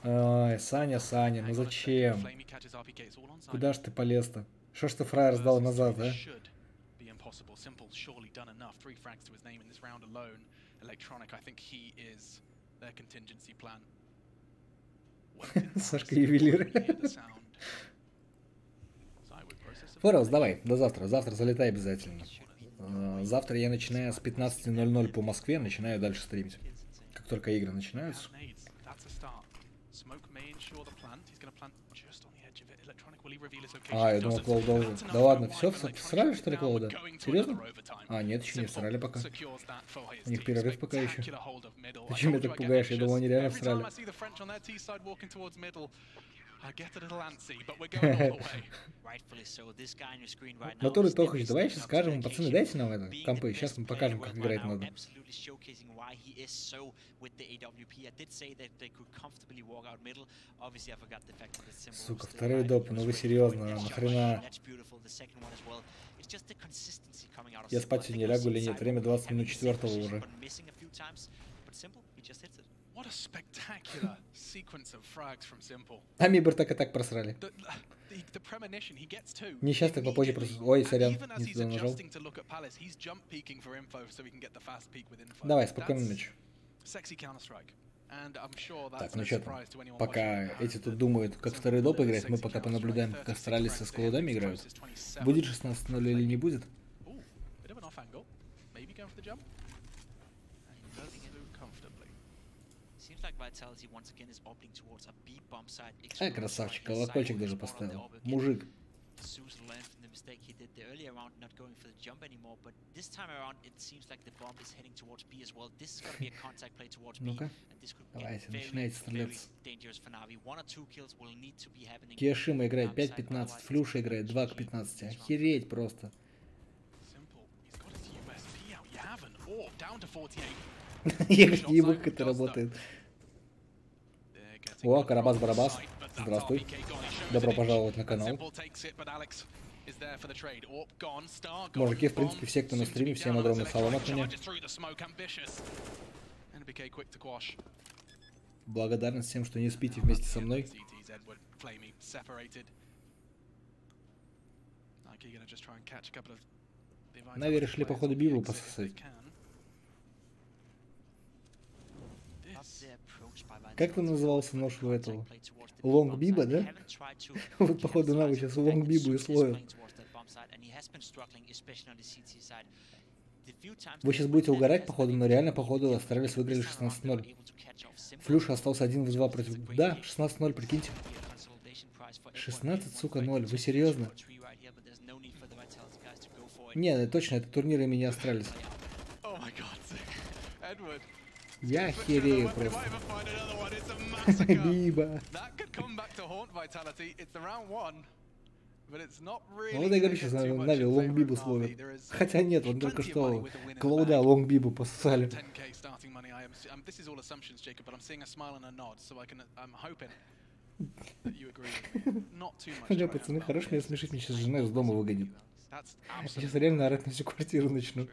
Ай, Саня, Саня, ну зачем? Куда ж ты полез-то? Что ж ты фраер сдал назад, а? Сашка ювелир. Форелс, давай, до завтра. Завтра залетай обязательно. Завтра я начинаю с 15:00 по Москве, начинаю дальше стримить. Как только игры начинаются. А, я думал, Клоуда уже. Да ладно, все, срали что ли Клоуда? Серьезно? А, нет, еще не срали пока. У них перерыв пока еще. Зачем меня так пугаешь? Я думал, они реально срали. Натуры Тохач, давай сейчас скажем, пацаны, дайте нам это, компы, сейчас мы покажем, как играть надо. Сука, второй доп, ну вы серьезно, нахрена? Я спать сегодня лягу или нет, время 20 минут 4-го уже. but Simple, he just hits it. What a spectacular sequence of frags from Simple. А Мибер так и так просрали. The premonition, he gets two. Несчастный попозже просто... Ой, сорян, Even as не he's туда нажал. adjusting to look at Palace, he's jump peeking for info so he can get the fast peek with info. Давай, спокойной ночи. Sexy counter-strike. And I'm sure Так, that's ну no что там? surprise to anyone Пока watching. эти тут думают, как второй доп играть, мы пока понаблюдаем, как Астралис со Скалудами играют. Будет 16-0 или не будет? Ooh, bit of an off angle. Maybe going for the jump. And he does so comfortably. Seems like Vitality once again is opting towards a B bomb side. Ай, красавчик, колокольчик даже поставил. Мужик. Sue's learned from the mistake he did the earlier round, not going for the jump anymore. But this time around, it seems like the bomb is heading towards B as well. This is going to be a contact play towards B, and this could get very dangerous for NaVi. 1 or 2 kills will need to be happening. Киошима играет 5-15, Флюша играет 2-15. Охереть просто. Я ебу, как это работает. О, Карабас-Барабас. Здравствуй. Добро пожаловать на канал. Мужики, в принципе, все, кто на стриме, всем огромный салам от меня. Благодарность всем, что не спите вместе со мной. NaVi решили, походу, Бибу пососать. Как там назывался нож у этого? Лонг Биба, да? Вот, походу, NaVi сейчас Лонг Бибу и словят. Вы сейчас будете угорать, походу, но реально, походу, Астралис выиграли 16-0. Флюша остался 1 в 2 против... Да, 16-0, прикиньте. 16, сука, 0. Вы серьезно? Не, точно, это турнир имени Астралис. Я охерею просто. Биба. Ну вот я говорю, сейчас NaVi Лонг Бибу словят. Хотя нет, он только что Клоуда Лонг Бибу пососали. Бля, пацаны, хорош меня смешить, мне сейчас жена из дома выгонит. Я сейчас реально орать на всю квартиру начну.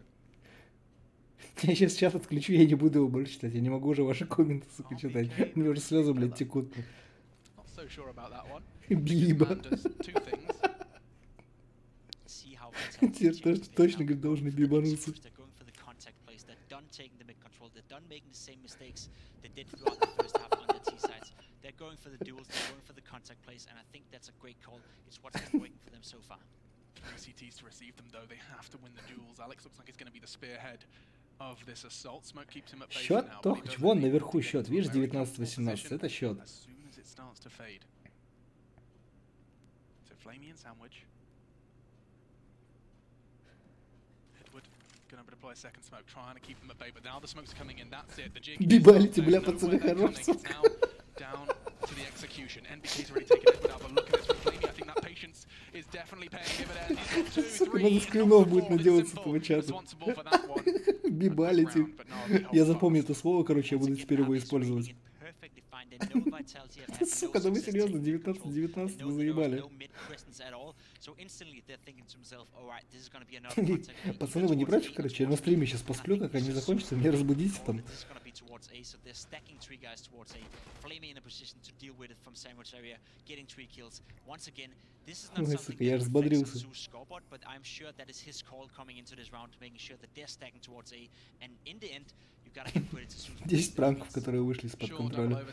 Я сейчас чат отключу, я не буду его больше читать. Я не могу уже ваши комменты, сука, читать. У меня уже слезы, блядь, текут. Биба. Теперь точно, говорит, должны бибануться. Going for the duels, they're going for the contact plays, and I think that's a great call. It's what's been working for them so far. CTs to receive them though, they have to win the duels. Alex looks like he's going to be the spearhead of this assault. Smoke keeps him at base счет, now. Тохач, вон наверху счет, видишь, 19-18, это счет. As soon as it starts to fade. So Flamey and Sandwich. Edward going to deploy a second smoke, trying to keep them at bay, but now the smokes are coming in. That's it. The jig. Бибалите, бля, пацаны, хорош. Down to the execution. NBK's already taken it out, but look at this from Flamey. I think that patience is definitely paying dividends. He's got 2, 3, надо скринов будет наделать с этого чата. Бибалите. Я запомню это слово, короче, я буду теперь его использовать. Сука, да вы серьезно, 19-19 вы заебали. Пацаны, вы не против, короче, я на стриме сейчас посплю, как они закончатся, меня разбудите там. Ой, сука, я разбодрился. 10 пранков, которые вышли из-под контроля.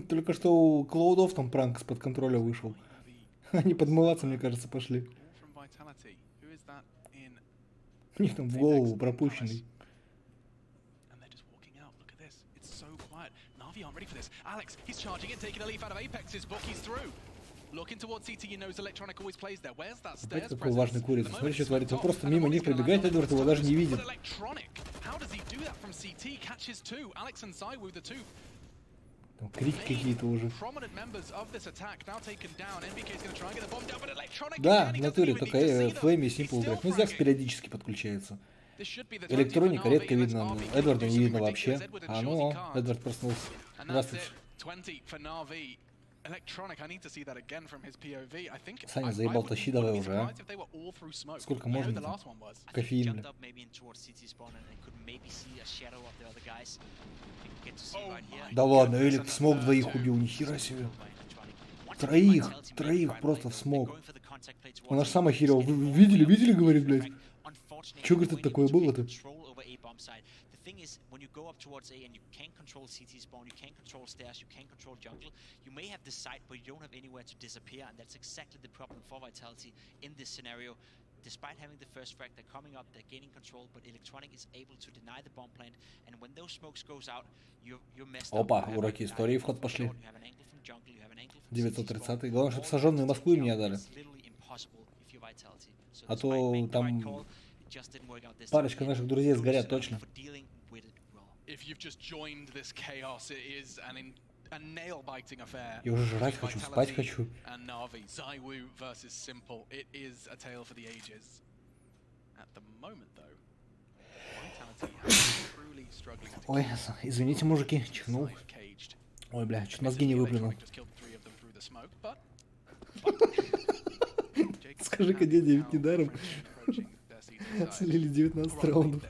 Только что у Клоудов там пранк из-под контроля вышел. Они подмываться, мне кажется, пошли. У них там в голову пропущенный. Опять какой важный курица. Смотри, что творится. Он просто мимо них пробегает, Эдвард его даже не видит. Там крики какие-то уже. Да, в натуре, только Флейми и Симпл играют. Ну, Зякс периодически подключается. Электроника редко видно, Эдварда не видно вообще. А ну, Эдвард проснулся. Здравствуйте. Саня заебал, тащи давай уже, а? Сколько можно? Кофеин, бля. Да ладно, Элик в смог двоих убил, нихера себе. Троих просто в смог. Он аж сам охерел. Вы видели, говорит, блядь. Чё, говорит, это такое было-то? Thing is, when you go up towards A and you can't control CT spawn, you can't control stairs, you can't control jungle, you may have the site, but you don't have anywhere to disappear, and that's exactly the problem for Vitality in this scenario. Despite having the first frag, they're coming up, they're gaining control, but Electronic is able to deny the bomb plant, and when those smokes goes out, you're messed up. Опа, уроки истории в ход пошли. 930-й. Главное, чтобы сожженные Москвы мне дали. А то там парочка наших друзей сгорят точно. Я уже жрать хочу, спать хочу. Ой, извините, мужики, чихнул. Ой, бля, чуть мозги не выплюнул. Скажи-ка, дядя, ведь недаром слили 19 раундов.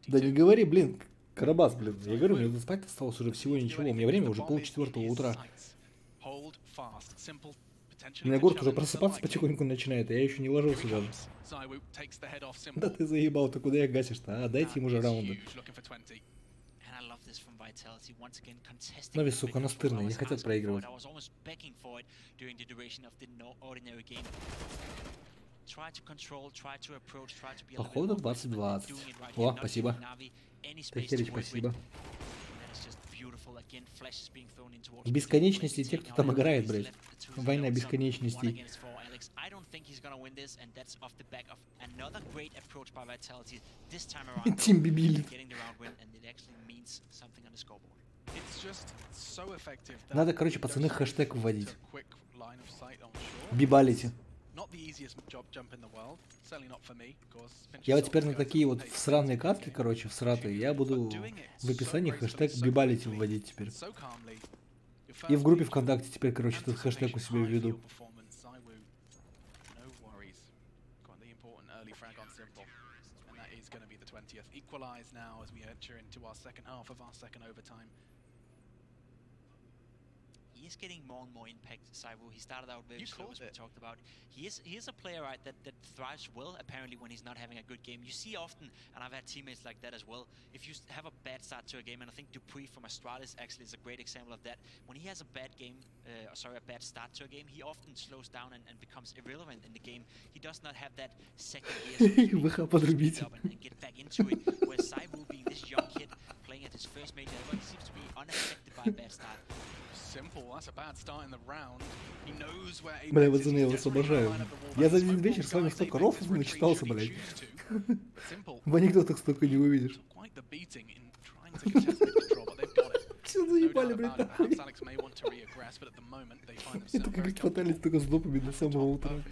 Да не говори, блин, Карабас, блин. Я говорю, мне спать осталось уже всего ничего. У меня время уже 3:30 утра. У меня город уже просыпаться потихоньку начинает, а я еще не ложился даже. Да ты заебал, ты куда их гасишь-то? А, дайте ему уже раунды. NaVi, сука, настырные, не хотят проигрывать. Походу 20-20. О, спасибо. Тахерич, спасибо. Бесконечности те, кто там играет, блядь. Война бесконечностей. Тим бибили. Надо, короче, пацаны, хэштег вводить. Бибалите. Я вот теперь на такие вот всраные катки, короче, всратые, я буду в описании хэштег бибалити вводить теперь. И в группе ВКонтакте теперь, короче, этот хэштег у себя введу. He is getting more and more impact, Csgo. He started out very slow, as we talked about. He is a player, right, that thrives well, apparently, when he's not having a good game. You see often, and I've had teammates like that as well, if you have a bad start to a game, and I think Dupree from Astralis actually is a great example of that. When he has a bad game, a bad start to a game, he often slows down and becomes irrelevant in the game. He does not have that second gear and get back into it, where Csgo, being this young kid, playing at his first major ever, he seems to be unaffected by a bad start. Бля, пацаны, я вас обожаю. Я за один вечер с вами столько рофлов начитался, блядь. В анекдотах столько не увидишь. Все заебали, блядь, нахуй. Это как фаталити только с допами до самого утра.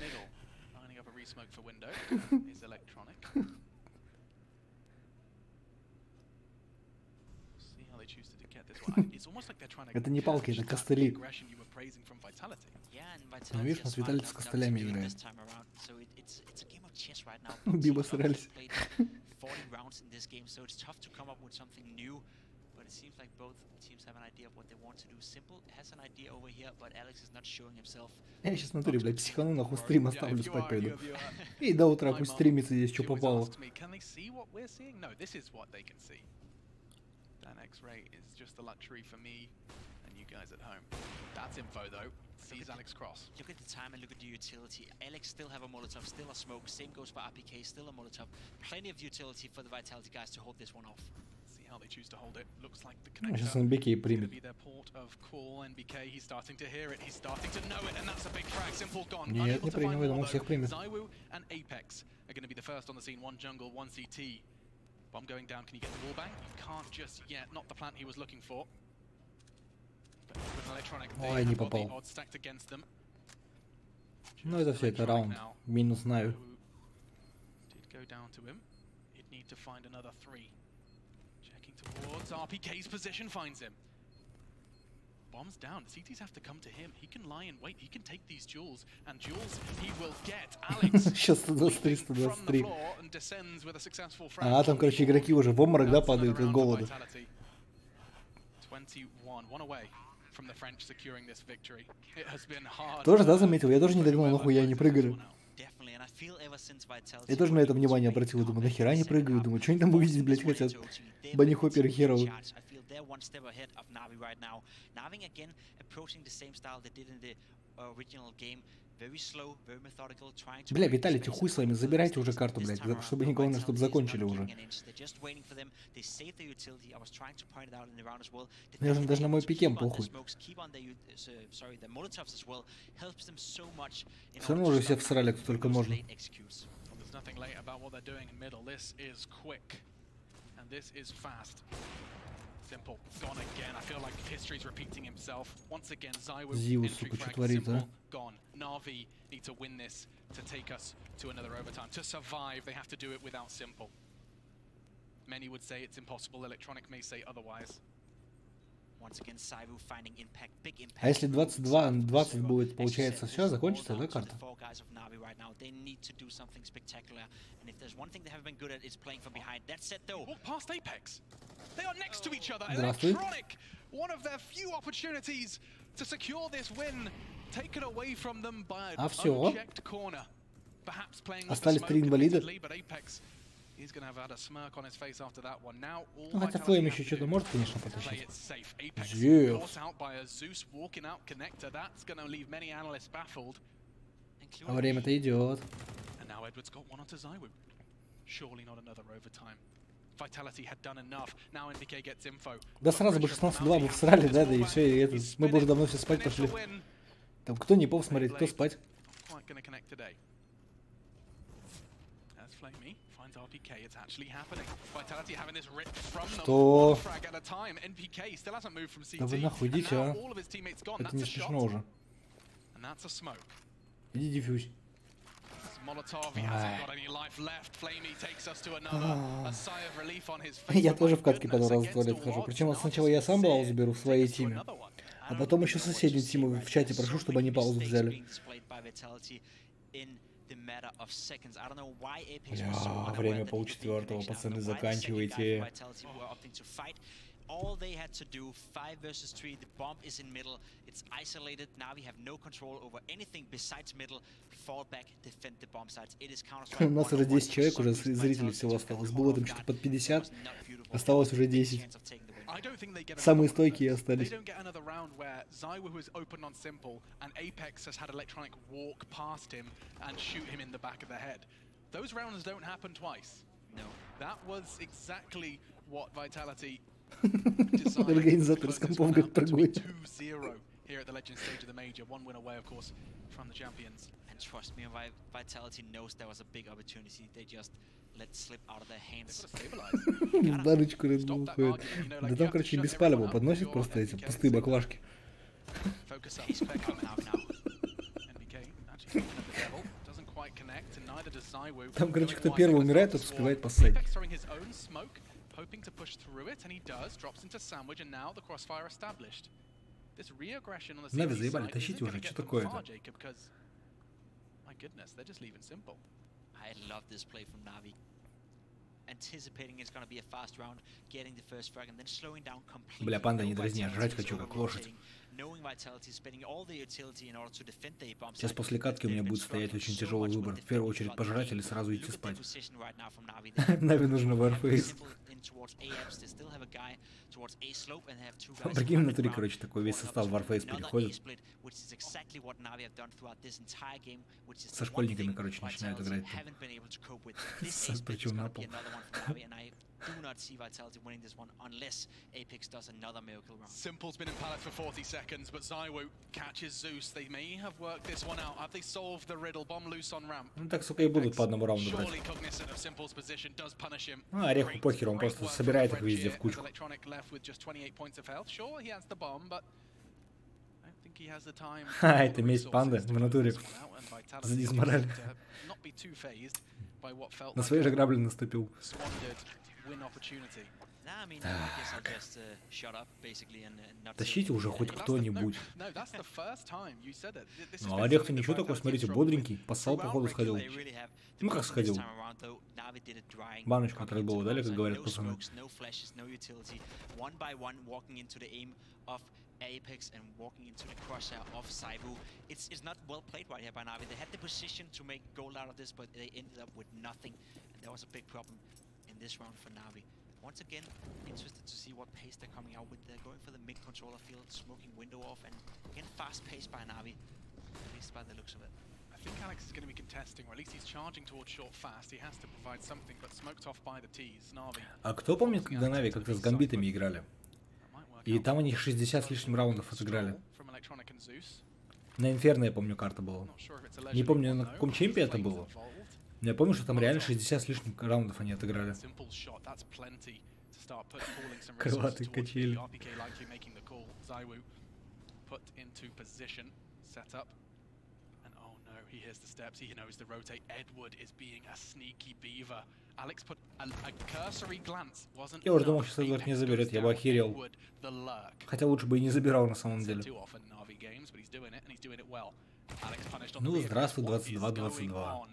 Это не палки, это костыли. Ну, видишь, нас Виталий с костылями играет. Биба срались. Я сейчас на туре, блядь, психану, нахуй стрим оставлю, спать пойду. И до утра пусть стримится здесь, что попало. X-ray is just a luxury for me and you guys at home. That's info though. Sees Alex cross. Look at the time and look at the utility. Alex still have a Molotov, still a smoke. Same goes for RPK, still a Molotov. Plenty of utility for the Vitality guys to hold this one off. See how they choose to hold it. Looks like the connector сейчас NBK примет. be their port of call. NBK, he's starting to hear it. He's starting to know it, and that's a big frag. Simple gone. Нет, не принял, я думал, всех примет. Zywoo and Apex are going to be the first on the scene. One jungle, one CT. Bomb going down, can you get the wall bang? You can't just yet, not the plant he was looking for. But with an electronic, Ой, не попал. odds stacked against them. Ну это все, это раунд. Минус NaVi. Did go down to him. He'd need to find another 3. Checking Towards RPK's position, finds him. Bombs down. CTs have to come to him. He can lie in wait. He can take these jewels, and jewels he will get. Alex Сейчас 123, from the 123. floor and descends with a successful А, там, короче, игроки уже в обморок, да, падают от голода. 21, one away from the French securing this victory. It has been hard. Тоже, да, заметил? Я тоже не догнал, нахуя они прыгали. Я тоже на это внимание обратил, думаю, нахера они прыгают, думаю, что они там увидеть, блядь, хотят. Банни-хопперы херовы. They're one step ahead of NaVi right now. NaVi again approaching the same style they did in the original game. Very slow, very methodical, trying to. Бля, Виталий, ты хуй с вами, забирайте уже карту, блядь, чтобы не главное, чтобы закончили уже. Мне уже даже на мой пикем похуй. Все равно уже все всрали, кто только можно. Simple gone again. I feel like history's repeating himself. Once again, Зиу, сука, что творит, а? Gone. NaVi need to win this to take us to another overtime. To survive, they have to do it without Simple. Many would say it's impossible. Electronic may say otherwise. Once again, Csgo finding impact, big impact. А если 22-20 будет, получается, все, закончится, да, карта? They need to do something spectacular. And if there's one thing they have been good at, it's playing from behind. That's it, though. Walk past Apex. They are next to each other. Здравствуй. Electronic, one of their few opportunities to secure this win, taken away from them by an unchecked corner. Perhaps playing with the smoke admittedly, but Apex he's going to have had a smirk on his face after that one. Now all хотя Флейм еще что-то может, конечно, потащить. Zeus out by a Zeus walking out connector. That's going to leave many analysts baffled. А время-то идет. And now Edward's got one onto Zywu. Surely not another overtime. Vitality had done enough. Now NBK gets info. Да сразу бы 16-2 бы всрали, да, да и все, и это, мы бы уже давно все спать пошли. Там кто не пов смотреть, кто спать. Что? Да вы нахуй идите, а? Это не смешно уже. Иди дефьюз. Я тоже в катке по 2 раза в туалет хожу. Причем сначала я сам паузу беру в своей тиме, а потом еще соседнюю тиму в чате прошу, чтобы они паузу взяли. Бля, время полчетвертого, пацаны, заканчивайте. All they had to do, 5 versus 3, the bomb is in middle, it's isolated, NaVi have no control over anything besides middle, fall back, defend the bomb sites, it is Counter-Strike. У нас уже 10 человек, уже зрителей всего осталось, было там что-то под 50, осталось уже 10. Самые стойкие остались. Those rounds don't happen twice. No. That was exactly what Vitality Организатор с компом как торгует. 2-0 here at the legend stage of the major. One win away, of course, from the champions. And trust me, Vitality knows there was a big opportunity. They just let slip out of their hands. В баночку Red Bull уходит. Да там, короче, беспалево подносит просто эти пустые баклажки. Там, короче, кто первый умирает, тот успевает поссать. Hoping to push through it, and he does. Drops into sandwich, and now the crossfire established. This reaggression on the NaVi заебали, тащите уже, что такое-то? My goodness, they're just leaving Simple. I love this play from NaVi. Anticipating it's going to be a fast round, getting the first frag, and then slowing down completely. Бля, панда, не дразни, я жрать хочу, как лошадь. Сейчас после катки у меня будет стоять очень тяжелый выбор. В первую очередь пожрать или сразу идти спать. NaVi нужно Warface. Прикинь, внутри, короче, такой весь состав Warface переходит. Со школьниками, короче, начинают играть. Причем на пол. Do not see Vitality winning this one unless Apex does another miracle round. Simple's been in Palace for 40 seconds, but Zywu catches Zeus. They may have worked this one out. Have they solved the riddle? Bomb loose on ramp. Ну так, сука, и будут по одному раунду брать. Ну, ореху похер, он просто собирает их везде в кучку. Ха, это месть панды в натуре. За дизмораль. На свои же грабли наступил. Тащите уже хоть кто-нибудь. Ну, а Олег-то ничего такого, смотрите, бодренький. Поссал, походу, сходил. Ну, как сходил? Баночку от Red Bull дали, как говорят пацаны. Apex and walking into the crosshair of Csgo. It's not well played right here by NaVi. They had the position to make gold out of this, but they ended up with nothing. And that was a big problem in this round for NaVi. Once again, interested to see what pace they're coming out with. They're going for the mid-controller field, smoking window off, and again, fast-paced by NaVi, at least by the looks of it. I think Alex is going to be contesting, or at least he's charging towards short fast. He has to provide something, but smoked off by the T's. NaVi. А кто помнит, когда NaVi как-то с гамбитами играли? И там они 60 с лишним раундов отыграли. На Инферно, я помню, карта была. Не помню, на каком чемпе это было. Я помню, что там реально 60 с лишним раундов они отыграли. Крылатые качели. He hears the steps, he knows the rotate. Edward is being a sneaky beaver. Alex put a cursory glance. Wasn't я уже думал, что Эдвард не заберет, я бы охерел. Хотя лучше бы и не забирал на самом деле. Ну, здравствуй, 22-22.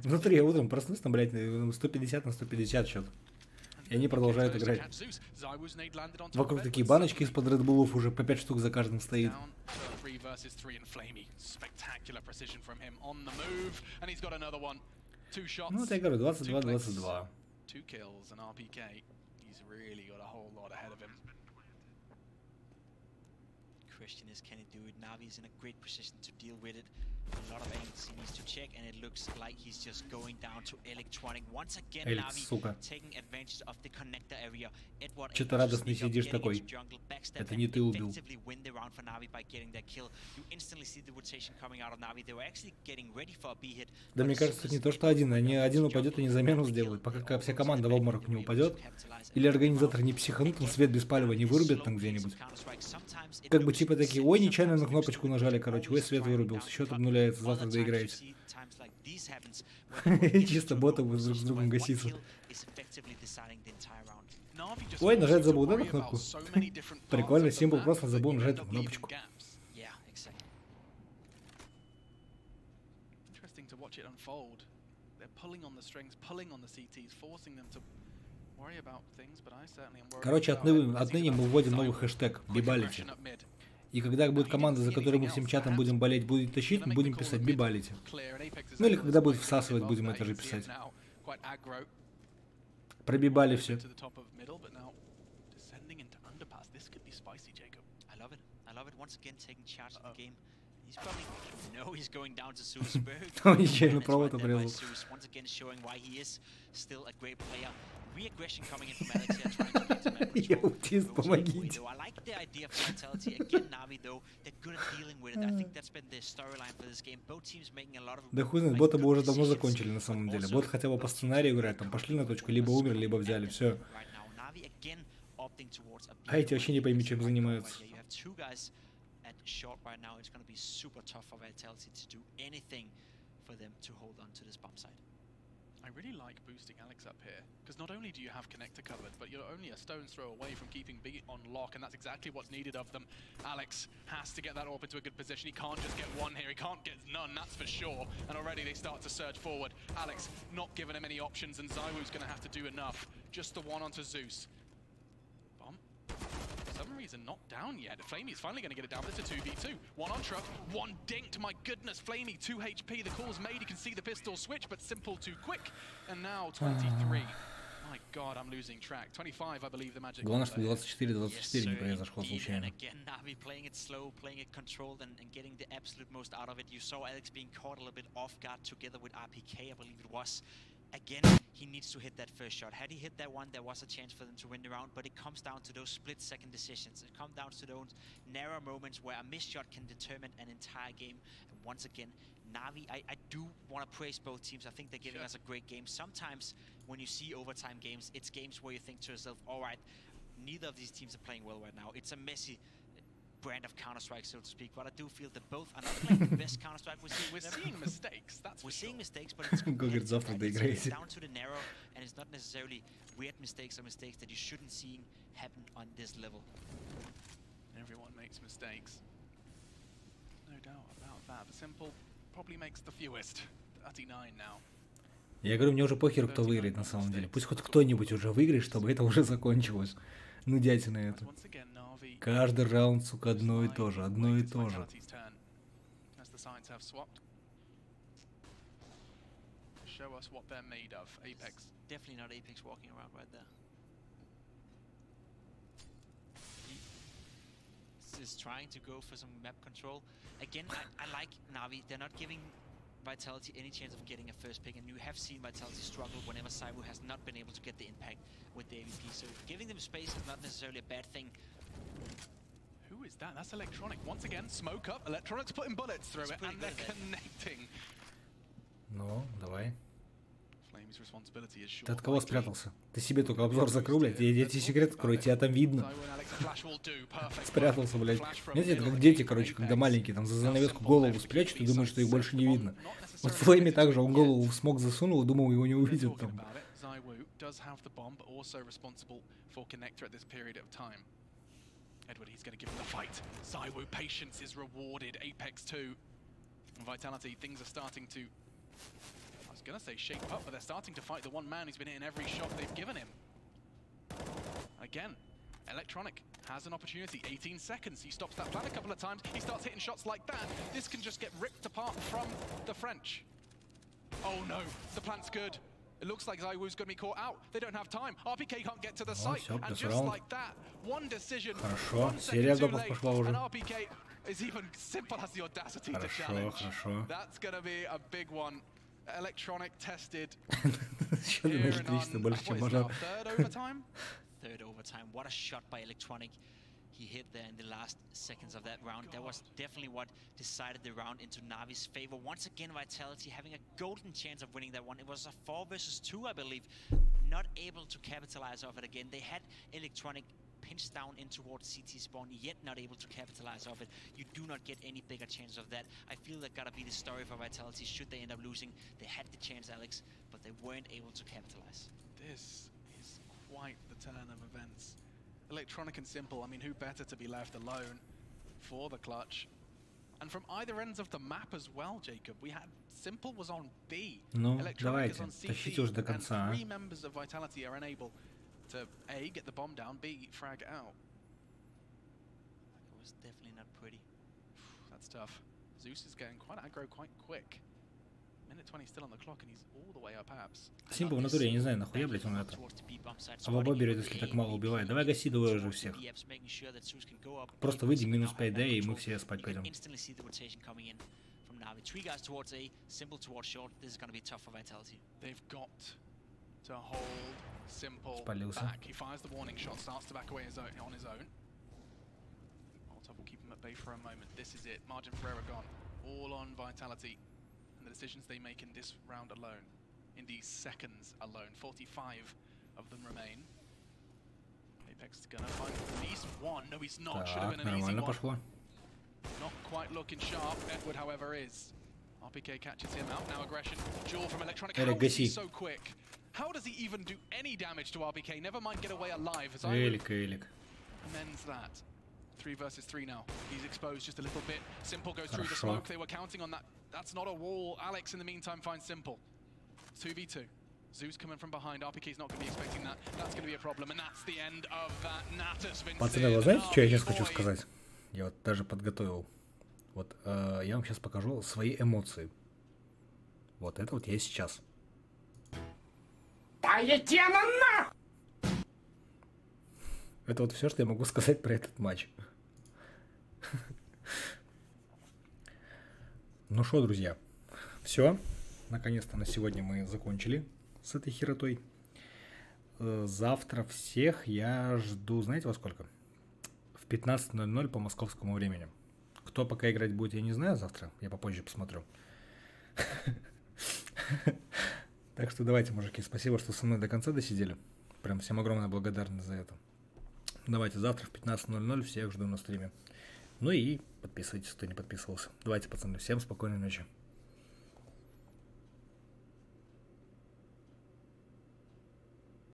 Внутри я утром проснулся, там, блядь, 150 на 150 счет. И они продолжают играть. Вокруг такие баночки из-под Red Bull'ов уже по 5 штук за каждым стоит. Ну, вот я говорю, 22-22. Question is, can he do it? NaVi is in a great position to deal with it. A lot of angles he needs to check, and it looks like he's just going down to electronic. Once again, NaVi taking advantage of the connector area. Что-то радостный сидишь такой. Это не ты убил. Да мне кажется, не то, что один. Они один упадет, они замену сделают, пока вся команда в обморок не упадет. Или организаторы не психанут, там свет без палева не вырубят там где-нибудь. Как бы типа такие, ой, нечаянно на кнопочку нажали, короче, ой, свет вырубился, счет обнуляется, завтра доиграете. Чисто боты друг с другом гаситься. Ой, нажать забыл, да, на кнопку? Прикольно, символ просто забыл нажать на кнопочку. Короче, отныне мы вводим новый хэштег «Бибалити». И когда будет команда, за которой мы всем чатом будем болеть, будет тащить, мы будем писать «Бибалити». Ну или когда будет всасывать, будем это же писать. Пробибали все. Он нечаянно провод обрезал. Re-aggression coming in from Alex here, trying to get to Maverick. I like the idea of mentality. Again, NaVi, though, they're good at dealing with it. I think that's been the storyline for this game. Both teams making a lot of... Да хуй знает, боты бы уже давно закончили, на самом деле. Бот хотя бы по сценарию играет, там пошли на точку, либо умерли, либо взяли, все. А эти вообще не пойми, чем занимаются. I really like boosting Alex up here, because not only do you have connector covered, but you're only a stone's throw away from keeping B on lock, and that's exactly what's needed of them. Alex has to get that AWP into a good position. He can't just get one here, he can't get none, that's for sure. And already they start to surge forward. Alex not giving him any options, and Zywo's going to have to do enough. Just the one onto Zeus. Bomb. For some reason not down yet. Flamey's finally going to get it down, but it's a 2v2. One on truck, one dinked. My goodness, Flamey, 2 HP. The call's made. You can see the pistol switch, but Simple too quick. And now 23. My God, I'm losing track. 25, I believe, the magic. Главное, что 24-24 не произошло случайно. Again, NaVi playing it slow, playing it controlled, and getting the absolute most out of it. You saw Alex being caught a little bit off guard together with RPK, I believe it was. Again, he needs to hit that first shot. Had he hit that one, there was a chance for them to win the round, but it comes down to those split-second decisions. It comes down to those narrow moments where a missed shot can determine an entire game. And once again, NaVi, I do want to praise both teams. I think they're giving us a great game. Sometimes when you see overtime games, it's games where you think to yourself, all right, neither of these teams are playing well right now. It's a messy brand of Counter-Strike, so to speak. But I do feel that both are not playing the best Counter-Strike. We're seeing mistakes. That's we're for seeing sure. mistakes, but it's Говорит, завтра доиграете. it's down to the narrow, and it's not necessarily weird mistakes or mistakes that you shouldn't see happen on this level. Everyone makes mistakes. No doubt about that. The Simple probably makes the fewest. 39 now. Я говорю, мне уже похер, кто выиграет на самом деле. Пусть хоть кто-нибудь уже выиграет, чтобы это уже закончилось. Ну, дядя на это. Каждый раунд, сука, одно и то же, одно и то же. Show us what they're made of. Apex. Definitely not Apex walking around right there. Is trying to go for some map control. Again, I like NaVi. They're not giving Vitality any chance of getting a first pick, and you have seen Vitality struggle whenever Csgo has not been able to get the impact with the AVP. So giving them space is not necessarily a bad thing. Who is that? That's Electronic. Once again, smoke up. Electronic's putting bullets through it, and they're connecting. Ну, давай. Flame's responsibility is short. Ты от кого спрятался? Ты себе только обзор закрыл, блядь, я тебе секрет открою, тебя там видно. Спрятался, блядь. Знаете, это как дети, короче, когда маленькие, там за занавеску голову спрячут и думают, что их больше не видно. Вот в Флейме также он голову в смог засунул и думал, его не увидят там. Edward, he's going to give him the fight. Zywoo, patience is rewarded. Apex 2. Vitality, things are starting to, I was going to say shape up, but they're starting to fight the one man who's been hitting every shot they've given him. Again, Electronic has an opportunity. 18 seconds. He stops that plan a couple of times. He starts hitting shots like that. This can just get ripped apart from the French. Oh no, the plant's good. It looks like Zywoo's going to be caught out. They don't have time. RPK can't get to the site. And just like that, one decision, 1 second too late, and RPK is even Simple has the audacity to challenge. That's going to be a big one. Electronic tested. Here and on, third overtime? Third overtime. What a shot by Electronic. He hit there in the last seconds of that round. That was definitely what decided the round into NaVi's favor. Once again, Vitality having a golden chance of winning that one. It was a 4 versus 2, I believe. Not able to capitalize off it again. They had Electronic pinched down in towards CT spawn, yet not able to capitalize off it. You do not get any bigger chance of that. I feel that gotta be the story for Vitality. Should they end up losing, they had the chance, Alex, but they weren't able to capitalize. This is quite the turn of events. Electronic and Simple, I mean, who better to be left alone for the clutch? And from either ends of the map as well, Jacob, we had Simple was on B, Electronic is on CT, and 3 members of Vitality are unable to A, get the bomb down, B, frag out. It was definitely not pretty. That's tough. Zeus is getting quite aggro quite quick. Minute 20 still on the clock, and he's all the way up apps. Симпл в натуре, я не знаю, нахуя, блядь, он это. А баба берет, если так мало убивает. Давай гаси, давай уже всех. Просто выйди минус 5, да, и мы все спать пойдем. Three guys towards A, Simple towards short. This is going to be tough for Vitality. They've got to hold Simple back. He fires the warning shot, starts to back away on his own. Molotov will keep him at bay for a moment. This is it. Margin for error gone. All on Vitality. And the decisions they make in this round alone. In these seconds alone. 45 of them remain. Apex is going to find at least one. No, he's not. Should have been an easy one. Not quite looking sharp. Edward, however, is. RPK catches him out. Now aggression. Jewel from Electronic. How is he so quick? How does he even do any damage to RPK? Never mind get away alive. As amends that. 3 versus 3 now. He's exposed just a little bit. Simple goes through the smoke. They were counting on that. That's not a wall. Alex, in the meantime, finds Simple. 2v2. Zeus coming from behind. RPK's not going to be expecting that. That's going to be a problem. And that's the end of that. Natus been Пацаны, вы знаете, что я сейчас хочу сказать? Я вот даже подготовил. Вот я вам сейчас покажу свои эмоции. Вот это вот я сейчас. Это вот все, что я могу сказать про этот матч. Ну что, друзья, все. Наконец-то на сегодня мы закончили с этой херотой. Завтра всех я жду, знаете, во сколько? В 15:00 по московскому времени. Кто пока играть будет, я не знаю завтра. Я попозже посмотрю. Так что давайте, мужики, спасибо, что со мной до конца досидели. Прям всем огромная благодарность за это. Давайте завтра в 15:00 всех жду на стриме. Ну и подписывайтесь, кто не подписывался. Давайте, пацаны, всем спокойной ночи.